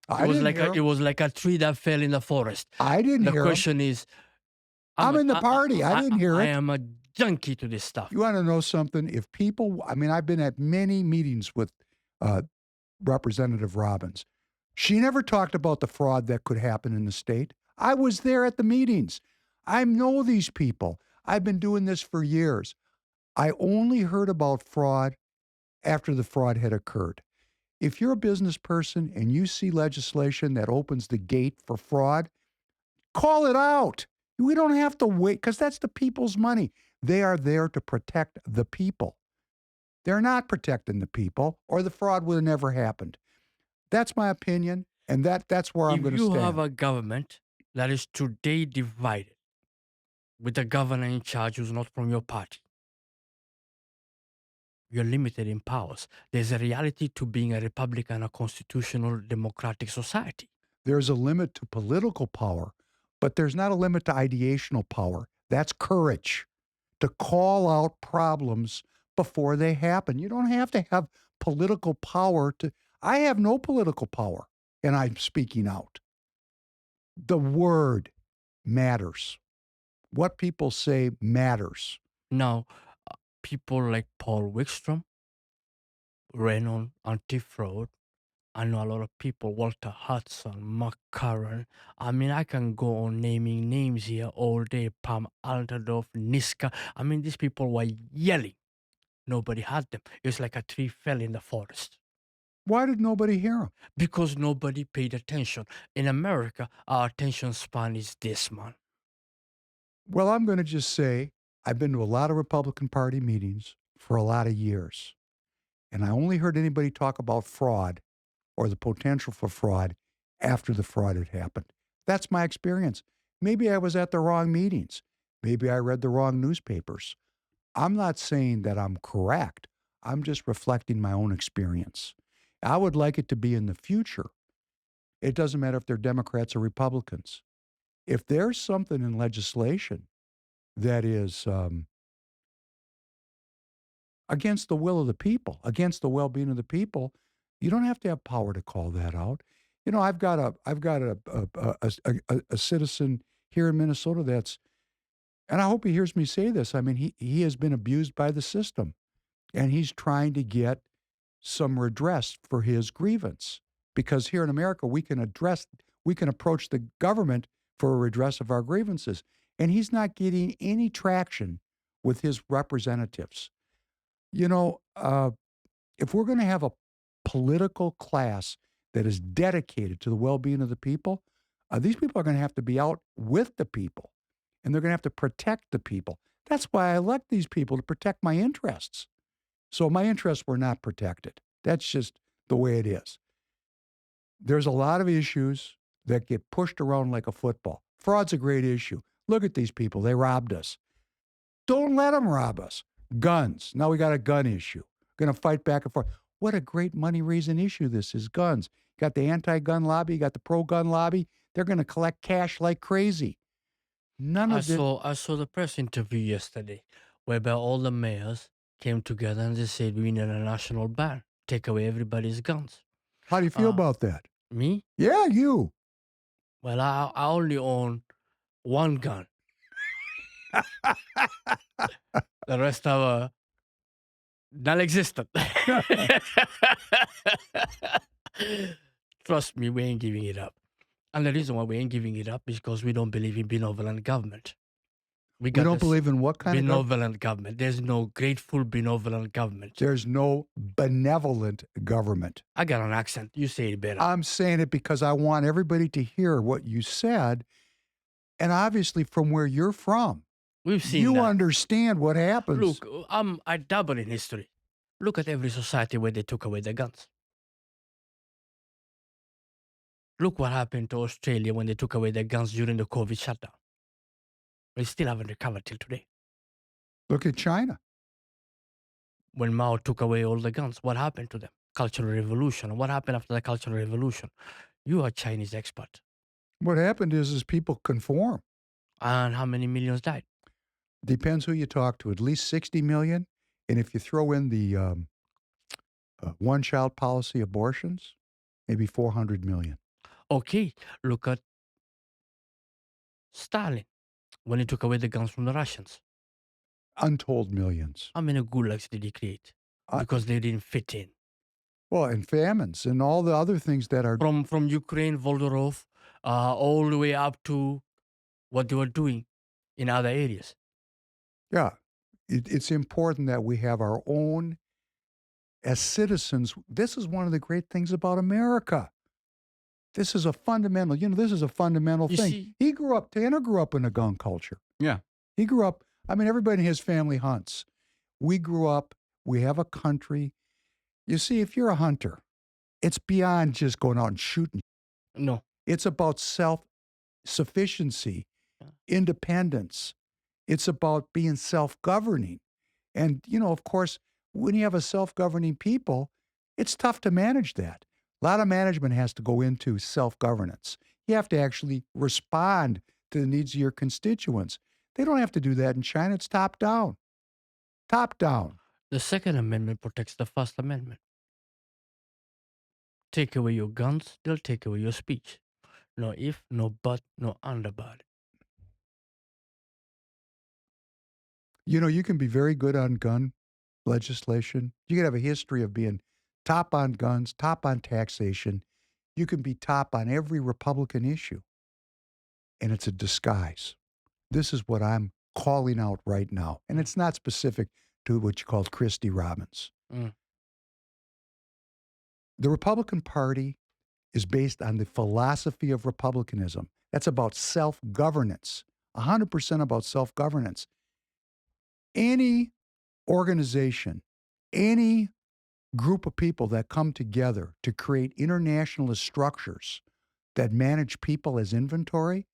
It was like a tree that fell in the forest. I didn't hear The question is, I'm in the party. I didn't hear it. I am a junkie to this stuff. You want to know something? If people, I've been at many meetings with Representative Robbins. She never talked about the fraud that could happen in the state. I was there at the meetings. I know these people. I've been doing this for years. I only heard about fraud after the fraud had occurred. If you're a business person and you see legislation that opens the gate for fraud, call it out. We don't have to wait because that's the people's money. They are there to protect the people. They're not protecting the people, or the fraud would have never happened. That's my opinion, and that's where I'm going to stand. If you have a government that is today divided, with a governor in charge who's not from your party, you're limited in powers. There's a reality to being a Republican, a constitutional democratic society. There's a limit to political power, but there's not a limit to ideational power. That's courage to call out problems before they happen. You don't have to have political power to. I have no political power, and I'm speaking out. The word matters. What people say matters. Now, people like Paul Wickstrom ran on anti-fraud. I know a lot of people, Walter Hudson, Mark Curran. I mean, I can go on naming names here all day. Pam Alterdorf, Niska. I mean, these people were yelling. Nobody had them. It was like a tree fell in the forest. Why did nobody hear them? Because nobody paid attention. In America, our attention span is this, man. Well, I'm going to just say I've been to a lot of Republican Party meetings for a lot of years, and I only heard anybody talk about fraud or the potential for fraud after the fraud had happened. That's my experience. Maybe I was at the wrong meetings. Maybe I read the wrong newspapers. I'm not saying that I'm correct. I'm just reflecting my own experience. I would like it to be in the future. It doesn't matter if they're Democrats or Republicans. If there's something in legislation that is against the will of the people, against the well-being of the people, you don't have to have power to call that out. You know, I've got a citizen here in Minnesota that's, and I hope he hears me say this. I mean, he has been abused by the system, and he's trying to get some redress for his grievance, because here in America we can approach the government for a redress of our grievances, and he's not getting any traction with his representatives. You know, if we're going to have a political class that is dedicated to the well-being of the people, these people are going to have to be out with the people, and they're going to have to protect the people. That's why I elect these people, to protect my interests. So my interests were not protected. That's just the way it is. There's a lot of issues that get pushed around like a football. Fraud's a great issue. Look at these people. They robbed us. Don't let them rob us. Guns. Now we got a gun issue. Going to fight back and forth. What a great money-raising issue this is, guns. You got the anti-gun lobby. You got the pro-gun lobby. They're going to collect cash like crazy. I saw the press interview yesterday whereby all the mayors came together and they said we need a national ban. Take away everybody's guns. How do you feel about that? Me? Yeah, you. Well, I only own one gun. The rest are non-existent. Trust me, we ain't giving it up. And the reason why we ain't giving it up is because we don't believe in benevolent government. We don't believe in what kind of benevolent government? There's no grateful benevolent government. There's no benevolent government. I got an accent. You say it better. I'm saying it because I want everybody to hear what you said. And obviously from where you're from, we've seen you that. Understand what happens. Look, I dabble in history. Look at every society where they took away their guns. Look what happened to Australia when they took away their guns during the COVID shutdown. They still haven't recovered till today. Look at China. When Mao took away all the guns, what happened to them? Cultural Revolution. What happened after the Cultural Revolution? You are a Chinese expert. What happened is people conform. And how many millions died? Depends who you talk to. At least 60 million. And if you throw in the one-child policy abortions, maybe 400 million. Okay, look at Stalin when he took away the guns from the Russians. Untold millions. How many gulags did he create? Because they didn't fit in. Well, and famines and all the other things that are... From Ukraine, Voldorov, all the way up to what they were doing in other areas. Yeah. It's important that we have our own, as citizens. This is one of the great things about America. This is a fundamental, this is a fundamental You thing. see- Tanner grew up in a gun culture. Yeah. He grew up, everybody in his family hunts. We grew up, we have a country. You see, if you're a hunter, it's beyond just going out and shooting. No. It's about self-sufficiency, independence. It's about being self-governing. And, of course, when you have a self-governing people, it's tough to manage that. A lot of management has to go into self-governance. You have to actually respond to the needs of your constituents. They don't have to do that in China. It's top-down. Top-down. The Second Amendment protects the First Amendment. Take away your guns, they'll take away your speech. No if, no but, no and about it. You can be very good on gun legislation. You can have a history of being top on guns, top on taxation. You can be top on every Republican issue. And it's a disguise. This is what I'm calling out right now. And it's not specific to what you called Christy Robbins. Mm. The Republican Party is based on the philosophy of republicanism. That's about self-governance, 100% about self-governance. Any organization, any group of people that come together to create internationalist structures that manage people as inventory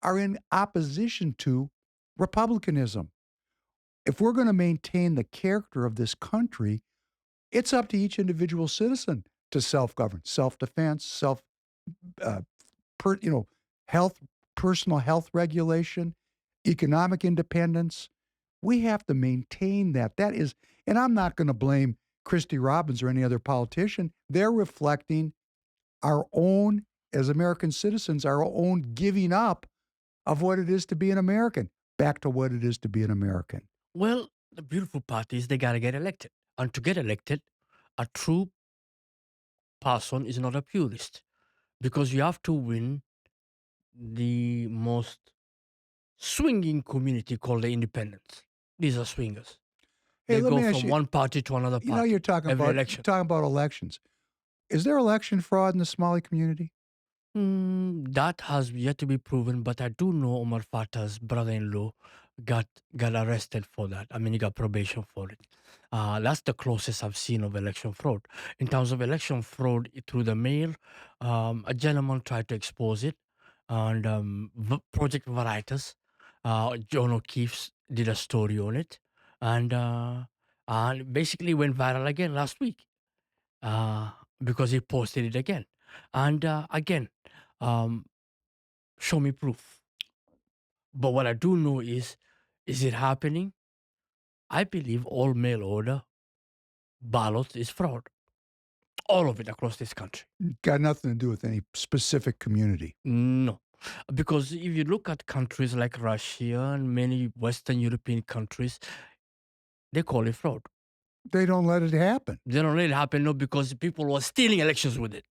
are in opposition to republicanism. If we're going to maintain the character of this country, it's up to each individual citizen to self-govern, self-defense, health, personal health regulation, economic independence. We have to maintain that. That is, and I'm not going to blame Christy Robbins or any other politician. They're reflecting our own, as American citizens, our own giving up of what it is to be an American, back to what it is to be an American. Well, the beautiful part is they got to get elected. And to get elected, a true person is not a purist. Because you have to win the most swinging community called the independents. These are swingers. Hey, They let go me ask from you- one party to another party. You're talking every about election. elections. Is there election fraud in the Somali community? That has yet to be proven, but I do know Omar Fatah's brother-in-law got arrested for that. I mean, he got probation for it. That's the closest I've seen of election fraud. In terms of election fraud through the mail, a gentleman tried to expose it, and Project Veritas, John O'Keefe did a story on it, and basically went viral again last week because he posted it again. And again, show me proof. But what I do know is it happening? I believe all mail order ballots is fraud. All of it across this country. Got nothing to do with any specific community. No. Because if you look at countries like Russia and many Western European countries, they call it fraud. They don't let it happen. They don't let it happen, no, because people were stealing elections with it.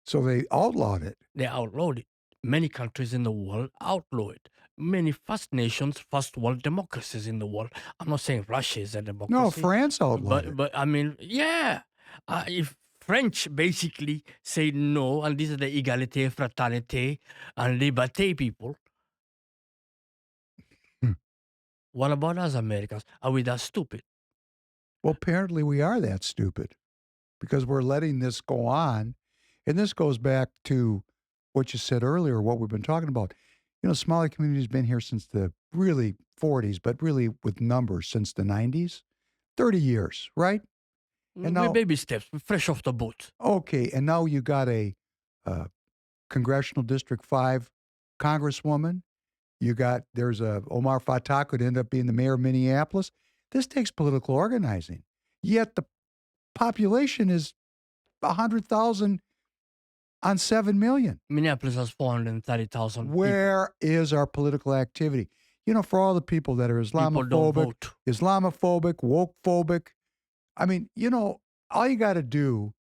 So they outlawed it. They outlawed it. Many countries in the world outlaw it. Many first nations, first world democracies in the world. I'm not saying Russia is a democracy. No, France outlawed it. But I mean, yeah. If French basically say no, and these are the égalité, fraternité, and liberté people, what about us Americans? Are we that stupid? Well, apparently we are that stupid because we're letting this go on. And this goes back to what you said earlier, what we've been talking about. Somali community's been here since the really 40s, but really with numbers since the 90s. 30 years, right? And now, Baby steps, we're fresh off the boat. Okay, and now you got a Congressional District 5 Congresswoman. There's a Omar Fatah could end up being the mayor of Minneapolis. This takes political organizing. Yet the population is 100,000 on 7 million. Minneapolis has 430,000 people. Where is our political activity? For all the people that are People don't vote. Islamophobic, woke-phobic. I mean, all you got to do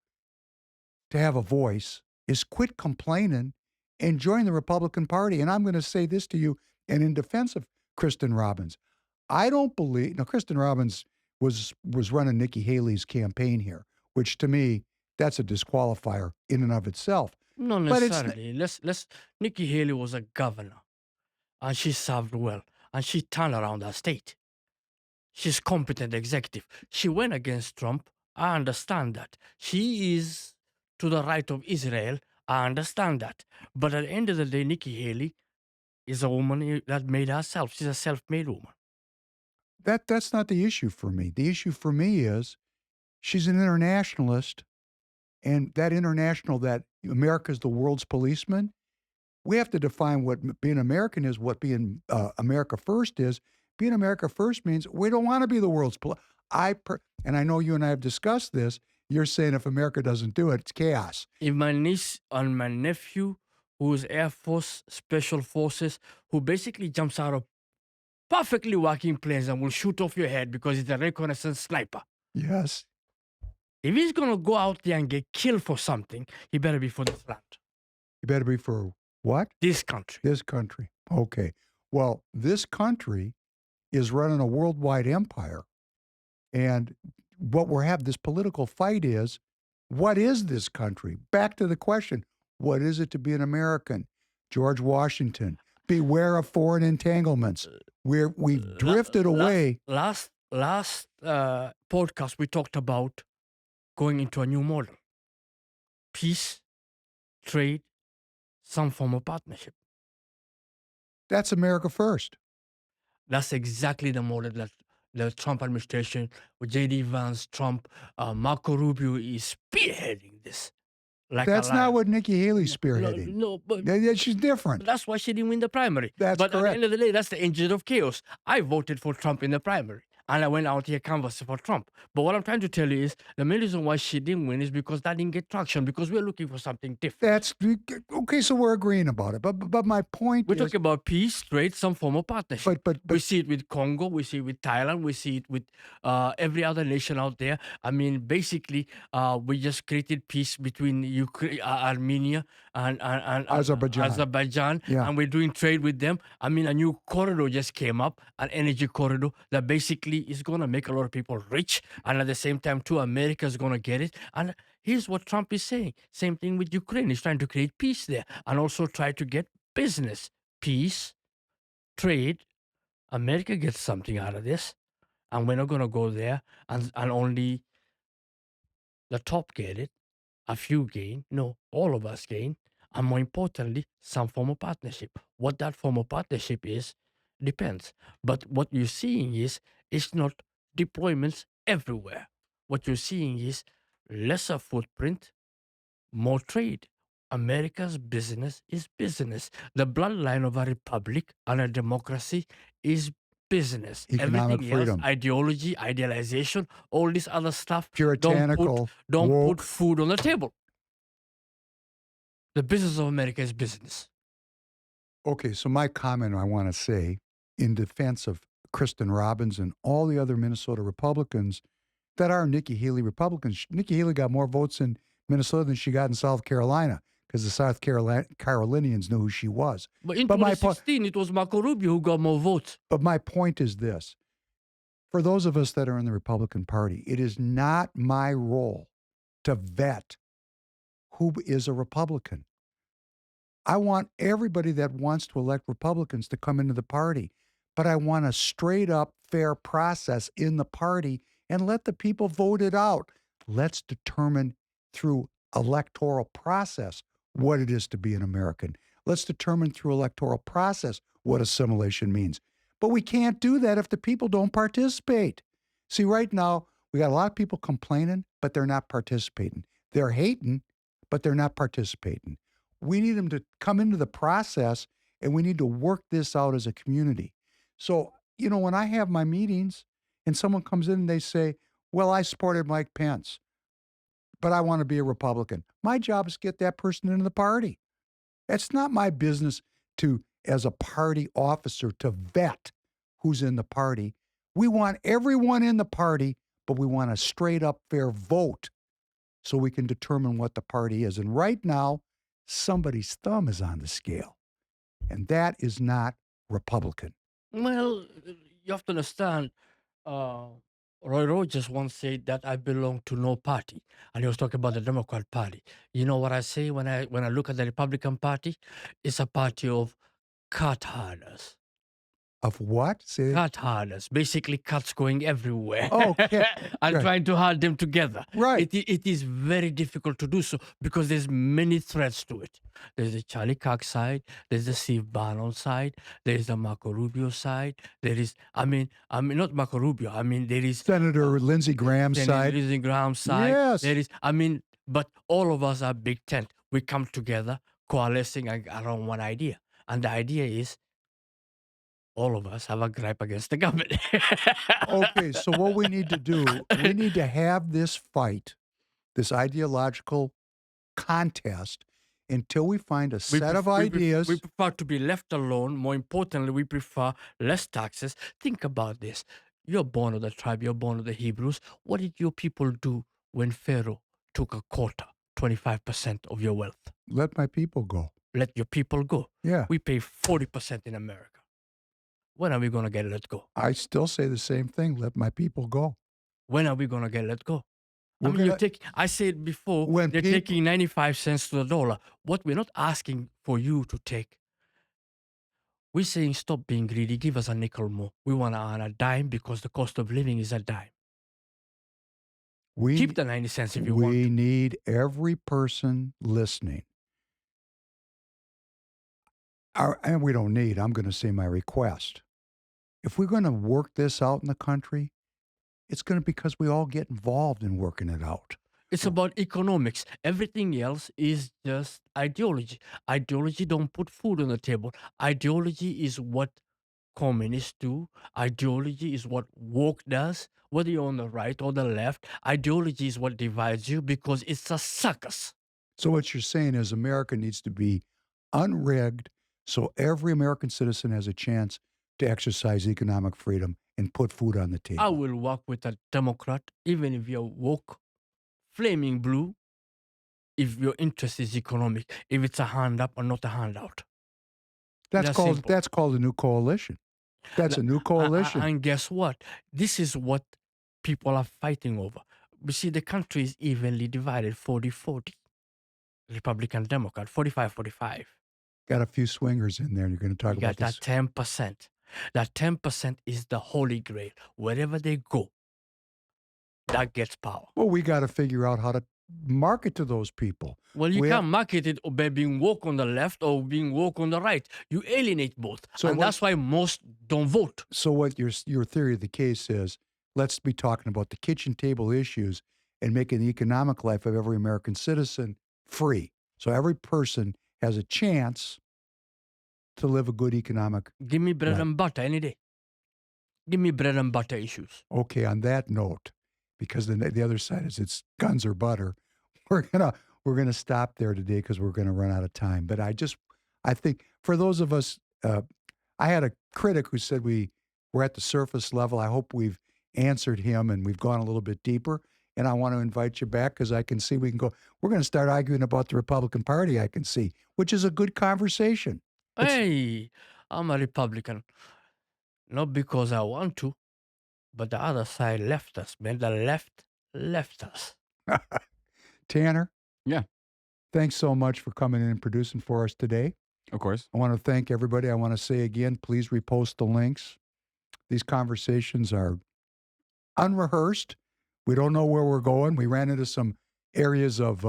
to have a voice is quit complaining and join the Republican Party. And I'm going to say this to you, and in defense of Kristen Robbins. I don't believe, now Kristen Robbins was running Nikki Haley's campaign here, which to me, that's a disqualifier in and of itself. Not But it's necessarily. Let's. Nikki Haley was a governor, and she served well, and she turned around her state. She's competent executive. She went against Trump. I understand that. She is to the right of Israel. I understand that. But at the end of the day, Nikki Haley is a woman that made herself. She's a self-made woman. That's not the issue for me. The issue for me is she's an internationalist, and that international, that America's the world's policeman. We have to define what being American is, what being America first is. Being America first means we don't want to be the world's and I know you and I have discussed this. You're saying if America doesn't do it, it's chaos. If my niece and my nephew, who's Air Force Special Forces, who basically jumps out of perfectly working planes and will shoot off your head because he's a reconnaissance sniper. Yes. If he's going to go out there and get killed for something, he better be for this land. He better be for what? This country. This country. Okay. Well, this country is running a worldwide empire. And what we're having, this political fight is, what is this country? Back to the question, what is it to be an American? George Washington, beware of foreign entanglements. We've drifted away. Last podcast, we talked about going into a new model. Peace, trade, some form of partnership. That's America first. That's exactly the model that the Trump administration, with J.D. Vance, Trump, Marco Rubio is spearheading this. Like that's not what Nikki Haley's spearheading. No, but she's different. That's why she didn't win the primary. That's but correct. At the end of the day, that's the engine of chaos. I voted for Trump in the primary, and I went out here canvassing for Trump. But what I'm trying to tell you is the main reason why she didn't win is because that didn't get traction, because we're looking for something different. That's okay, so we're agreeing about it. But my point we're talking about peace, trade, some form of partnership. But we see it with Congo, we see it with Thailand, we see it with every other nation out there. I mean, basically, we just created peace between Ukraine, Armenia and Azerbaijan, yeah. And we're doing trade with them. I mean, a new corridor just came up, an energy corridor that basically is going to make a lot of people rich, and at the same time, too, America is going to get it. And here's what Trump is saying. Same thing with Ukraine. He's trying to create peace there and also try to get business, peace, trade. America gets something out of this, and we're not going to go there and only the top get it, a few gain. No, all of us gain. And more importantly, some form of partnership. What that form of partnership is depends. But what you're seeing is it's not deployments everywhere. What you're seeing is lesser footprint, more trade. America's business is business. The bloodline of a republic and a democracy is business. Economic Everything freedom. else, ideology, idealization, all this other stuff, Puritanical, don't woke. put food on the table. The business of America is business. Okay, so my comment I want to say in defense of Kristen Robbins and all the other Minnesota Republicans that are Nikki Haley Republicans. Nikki Haley got more votes in Minnesota than she got in South Carolina because the South Carolinians knew who she was. But in 2016, it was Marco Rubio who got more votes. But my point is this. For those of us that are in the Republican Party, it is not my role to vet who is a Republican. I want everybody that wants to elect Republicans to come into the party, but I want a straight up fair process in the party and let the people vote it out. Let's determine through electoral process what it is to be an American. Let's determine through electoral process what assimilation means. But we can't do that if the people don't participate. See, right now, we got a lot of people complaining, but they're not participating. They're hating, but they're not participating. We need them to come into the process, and we need to work this out as a community. So, when I have my meetings and someone comes in and they say, well, I supported Mike Pence, but I want to be a Republican. My job is to get that person into the party. It's not my business to, as a party officer, to vet who's in the party. We want everyone in the party, but we want a straight up fair vote so we can determine what the party is. And right now, somebody's thumb is on the scale, and that is not Republican. Well, you have to understand. Roy Rogers once said that I belong to no party, and he was talking about the Democrat Party. You know what I say when I look at the Republican Party? It's a party of cut herders. Of what? Say Cut herders, basically cuts going everywhere. Okay. And Right. trying to hold them together. Right. It is very difficult to do so because there's many threats to it. There's the Charlie Cox side, there's the Steve Bannon side, there's the Marco Rubio side, there is, I mean not Marco Rubio, I mean there is Senator Lindsey Graham's Senator side. Lindsey Graham's side. Yes. There is, but all of us are big tent. We come together, coalescing around one idea. And the idea is all of us have a gripe against the government. Okay, so what we need to do, we need to have this fight, this ideological contest, until we find a set of ideas. We prefer to be left alone. More importantly, we prefer less taxes. Think about this. You're born of the tribe, you're born of the Hebrews. What did your people do when Pharaoh took a quarter, 25% of your wealth? Let my people go. Let your people go. Yeah. We pay 40% in America. When are we going to get let go? I still say the same thing. Let my people go. When are we going to get let go? We're I said before, When they're people- taking 95 cents to the dollar. What we're not asking for you to take, we're saying stop being greedy, give us a nickel more. We want to earn a dime because the cost of living is a dime. Keep the 90 cents if you want. We need every person listening. And we don't need, I'm going to say my request. If we're going to work this out in the country, it's going to be because we all get involved in working it out. It's about economics. Everything else is just ideology. Ideology don't put food on the table. Ideology is what communists do. Ideology is what woke does. Whether you're on the right or the left, ideology is what divides you because it's a circus. So what you're saying is America needs to be unrigged so every American citizen has a chance to exercise economic freedom and put food on the table. I will work with a Democrat, even if you're woke, flaming blue, if your interest is economic, if it's a hand up or not a handout. That's called a new coalition. That's a new coalition. And guess what? This is what people are fighting over. You see, the country is evenly divided, 40-40. Republican, Democrat, 45-45. Got a few swingers in there, and you're going to talk You about got this. that 10%. That 10% is the holy grail. Wherever they go, that gets power. Well, we got to figure out how to market to those people. Well, you can't market it by being woke on the left or being woke on the right. You alienate both. And that's why most don't vote. So what your theory of the case is, let's be talking about the kitchen table issues and making the economic life of every American citizen free. So every person has a chance to live a good economic Give me bread life. and butter any day. Give me bread and butter issues. Okay, on that note, because the other side is it's guns or butter, we're gonna stop there today because we're gonna run out of time. But I think for those of us, I had a critic who said we're at the surface level. I hope we've answered him and we've gone a little bit deeper. And I want to invite you back because I can see we're going to start arguing about the Republican Party, I can see, which is a good conversation. Hey, I'm a Republican. Not because I want to, but the other side left us, man. The left left us. Tanner? Yeah. Thanks so much for coming in and producing for us today. Of course. I want to thank everybody. I want to say again, please repost the links. These conversations are unrehearsed. We don't know where we're going. We ran into some areas of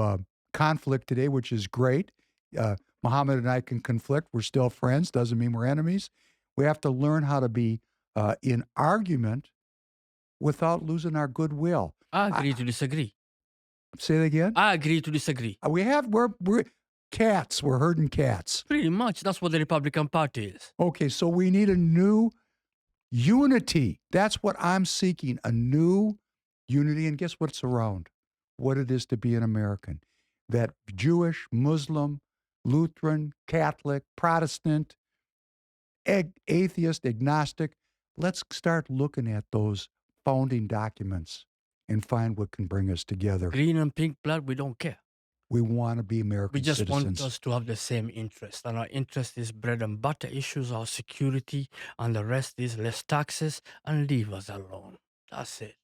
conflict today, which is great. Mohamed and I can conflict. We're still friends. Doesn't mean we're enemies. We have to learn how to be in argument without losing our goodwill. I agree to disagree. Say it again? I agree to disagree. We're cats. We're herding cats. Pretty much. That's what the Republican Party is. Okay, so we need a new unity. That's what I'm seeking, a new unity. And guess what's around? What it is to be an American. That Jewish, Muslim, Lutheran, Catholic, Protestant, atheist, agnostic. Let's start looking at those founding documents and find what can bring us together. Green and pink blood, we don't care. We want to be American We just citizens. want us to have the same interest. And our interest is bread and butter issues, our security, and the rest is less taxes and leave us alone. That's it.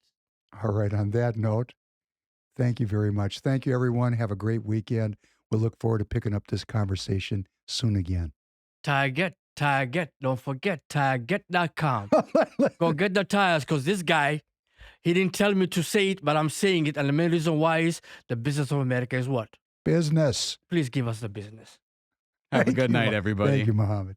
All right. On that note, thank you very much. Thank you, everyone. Have a great weekend. We'll look forward to picking up this conversation soon again. TireGet. Don't forget, TireGet.com. Go get the tires, because this guy, he didn't tell me to say it, but I'm saying it. And the main reason why is the business of America is what? Business. Please give us the business. Have a Thank good you, night, everybody. Thank you, Mohamed.